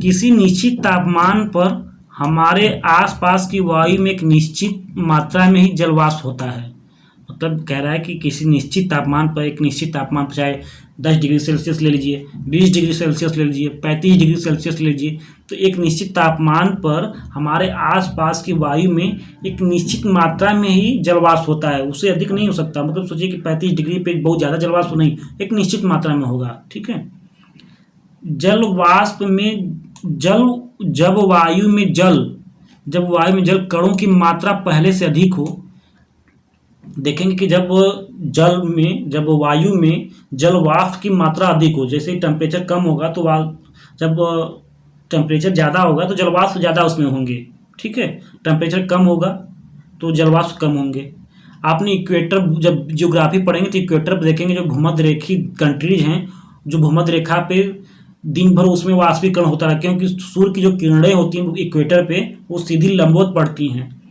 किसी निश्चित तापमान पर हमारे आसपास की वायु में एक निश्चित मात्रा में ही जल वाष्प होता है। मतलब कह रहा है कि किसी निश्चित तापमान पर, एक निश्चित तापमान पर, चाहे 10 डिग्री सेल्सियस ले लीजिए, 20 डिग्री सेल्सियस ले लीजिए, 35 डिग्री सेल्सियस ले लीजिए, तो एक निश्चित तापमान पर हमारे आसपास की वायु में एक निश्चित मात्रा में ही जल वाष्प होता है, उससे अधिक नहीं हो सकता। मतलब सोचिए कि 35 डिग्री पे बहुत ज़्यादा जल वाष्प नहीं, एक निश्चित मात्रा में होगा, ठीक है। जल वाष्प में जब वायु में जल कणों की मात्रा पहले से अधिक हो, देखेंगे कि जब वायु में जल वाष्प की मात्रा अधिक हो, जैसे टेम्परेचर कम होगा तो जब टेम्परेचर ज़्यादा होगा तो जल वाष्प ज़्यादा उसमें होंगे, ठीक है। टेम्परेचर कम होगा तो जल वाष्प कम होंगे। आपने इक्वेटर, जब ज्योग्राफी पढ़ेंगे तो इक्वेटर पर देखेंगे जो भूमध्य रेखी कंट्रीज हैं, जो भूमध्य रेखा पे दिन भर उसमें वाष्पीकरण होता है, क्योंकि सूर्य की जो किरणें होती हैं इक्वेटर पे वो सीधी लंबवत पड़ती हैं,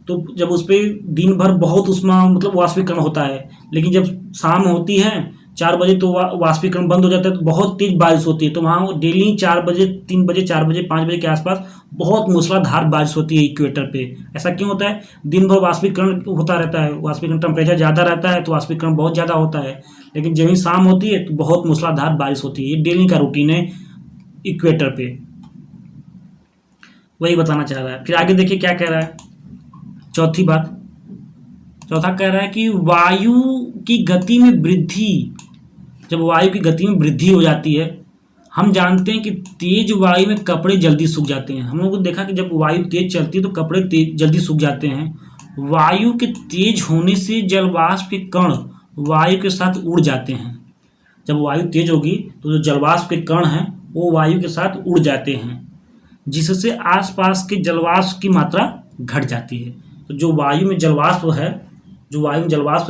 तो जब उस पर दिन भर बहुत उष्मा मतलब वाष्पीकरण होता है, लेकिन जब शाम होती है 4 बजे तो वाष्पीकरण बंद हो जाता है, तो बहुत तेज बारिश होती है। तो वहाँ डेली 4 बजे, 3 बजे, 4 बजे, 5 बजे के आसपास बहुत मूसलाधार बारिश होती है इक्वेटर पे। ऐसा क्यों होता है, दिन भर वाष्पीकरण होता रहता है, वाष्पीकरण टेम्परेचर ज़्यादा रहता है तो वाष्पीकरण बहुत ज़्यादा होता है, लेकिन जब ही शाम होती है तो बहुत मूसलाधार बारिश होती है। ये डेली का रूटीन है इक्वेटर पे, वही बताना चाह रहा है। फिर आगे देखिए क्या कह रहा है, चौथा कह रहा है कि वायु की गति में वृद्धि। जब वायु की गति में वृद्धि हो जाती है, हम जानते हैं कि तेज वायु में कपड़े जल्दी सूख जाते हैं। हम लोगों ने देखा कि जब वायु तेज चलती है तो कपड़े जल्दी सूख जाते हैं। वायु के तेज होने से जल वाष्प के कण वायु के साथ उड़ जाते हैं। जब वायु तेज होगी तो जो जलवाष्प के कण हैं वो वायु के साथ उड़ जाते हैं, जिससे आसपास के जलवाष्प की मात्रा घट जाती है। तो जो वायु में जलवाष्प है,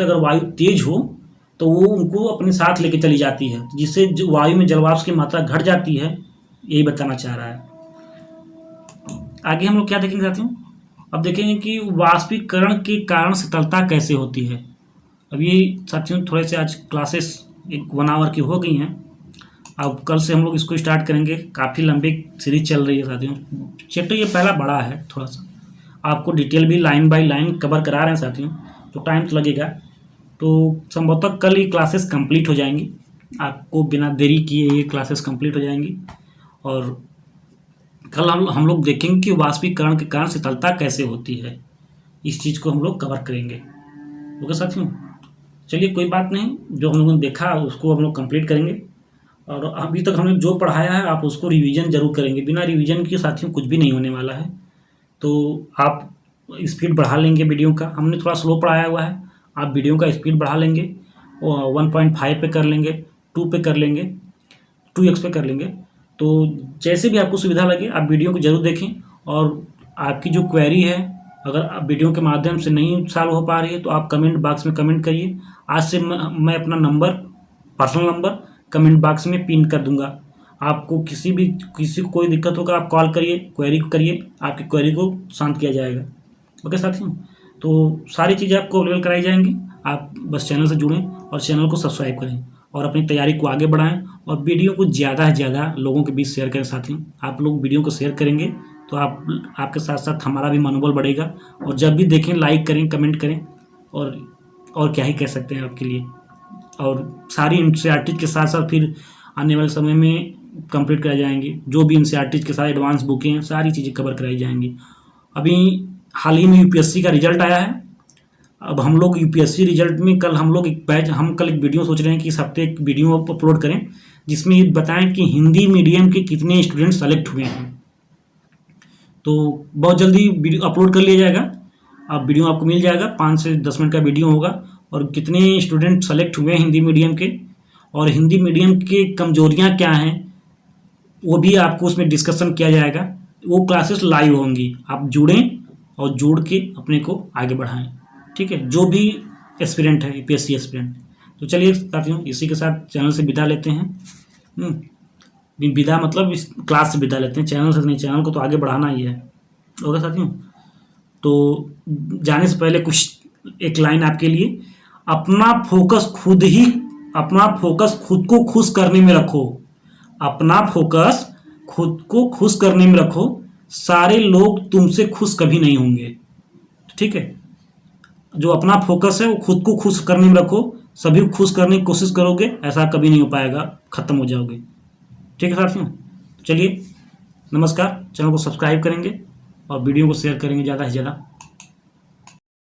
अगर वायु तेज हो तो वो उनको अपने साथ लेके चली जाती है, जिससे जो वायु में जलवाष्प की मात्रा घट जाती है। यही बताना चाह रहा है। आगे हम लोग क्या देखेंगे साथियों? अब देखेंगे कि वाष्पीकरण के कारण शीतलता कैसे होती है। अब ये साथियों थोड़े से आज क्लासेस 1 आवर की हो गई हैं। अब कल से हम लोग इसको स्टार्ट करेंगे। काफ़ी लंबी सीरीज चल रही है साथियों। चैप्टर ये पहला बड़ा है थोड़ा सा, आपको डिटेल भी लाइन बाय लाइन कवर करा रहे हैं साथियों, तो टाइम तो लगेगा। तो संभवतः कल ये क्लासेस कंप्लीट हो जाएंगी, आपको बिना देरी किए ये क्लासेस कंप्लीट हो जाएंगी। और कल हम लोग देखेंगे कि वाष्पीकरण के कारण शीतलता कैसे होती है। इस चीज़ को हम लोग कवर करेंगे। ओके साथियों, चलिए कोई बात नहीं, जो हम लोगों ने देखा उसको हम लोग कंप्लीट करेंगे। और अभी तक हमने जो पढ़ाया है आप उसको रिवीजन जरूर करेंगे। बिना रिवीजन के साथियों कुछ भी नहीं होने वाला है। तो आप स्पीड बढ़ा लेंगे वीडियो का, हमने थोड़ा स्लो पढ़ाया हुआ है, आप वीडियो का स्पीड बढ़ा लेंगे, 1.5 पे कर लेंगे, 2 पे कर लेंगे, 2x पे कर लेंगे। तो जैसे भी आपको सुविधा लगे आप वीडियो को जरूर देखें। और आपकी जो क्वेरी है, अगर आप वीडियो के माध्यम से नहीं सॉल्व हो पा रही है तो आप कमेंट बॉक्स में कमेंट करिए। आज से मैं अपना number, personal number comment box में पिन कर दूंगा। आपको किसी को कोई दिक्कत होगा आप कॉल करिए, क्वेरी करिए, आपकी क्वेरी को शांत किया जाएगा। ओके साथियों, तो सारी चीज़ें आपको अवेलेबल कराई जाएंगी। आप बस चैनल से जुड़ें और चैनल को सब्सक्राइब करें और अपनी तैयारी को आगे बढ़ाएं और वीडियो को ज़्यादा से ज़्यादा लोगों के बीच शेयर करें साथियों। आप लोग वीडियो को शेयर करेंगे तो आपके साथ साथ हमारा भी मनोबल बढ़ेगा। और जब भी देखें लाइक करें, कमेंट करें, और क्या ही कह सकते हैं आपके लिए। और सारी एनसीईआरटी के साथ साथ फिर आने वाले समय में कंप्लीट कराई जाएंगी। जो भी एनसीईआरटी के साथ एडवांस बुकें हैं सारी चीज़ें कवर कराई जाएंगी। अभी हाल ही में यूपीएससी का रिजल्ट आया है। अब हम लोग यूपीएससी रिजल्ट में कल एक वीडियो सोच रहे हैं कि इस हफ्ते एक वीडियो अपलोड करें जिसमें ये बताएं कि हिंदी मीडियम के कितने स्टूडेंट सेलेक्ट हुए हैं। तो बहुत जल्दी वीडियो अपलोड कर लिया जाएगा। अब वीडियो आपको मिल जाएगा, 5 से 10 मिनट का वीडियो होगा और कितने स्टूडेंट सेलेक्ट हुए हैं हिंदी मीडियम के, और हिंदी मीडियम के कमजोरियां क्या हैं वो भी आपको उसमें डिस्कशन किया जाएगा। वो क्लासेस लाइव होंगी, आप जुड़ें और जुड़ के अपने को आगे बढ़ाएं। ठीक है, जो भी एस्पिरेंट है, यूपीएससी एस्पिरेंट। तो चलिए साथियों, इसी के साथ चैनल से विदा लेते हैं। विदा मतलब इस क्लास से विदा लेते हैं, चैनल से नहीं। चैनल को तो आगे बढ़ाना ही है। ओके साथियों, तो जाने से पहले एक लाइन आपके लिए, अपना फोकस खुद को खुश करने में रखो। अपना फोकस खुद को खुश करने में रखो, सारे लोग तुमसे खुश कभी नहीं होंगे। ठीक है, जो अपना फोकस है वो खुद को खुश करने में रखो। सभी खुश करने की कोशिश करोगे, ऐसा कभी नहीं हो पाएगा, खत्म हो जाओगे। ठीक है साथियों, चलिए नमस्कार। चैनल को सब्सक्राइब करेंगे और वीडियो को शेयर करेंगे ज़्यादा से ज़्यादा।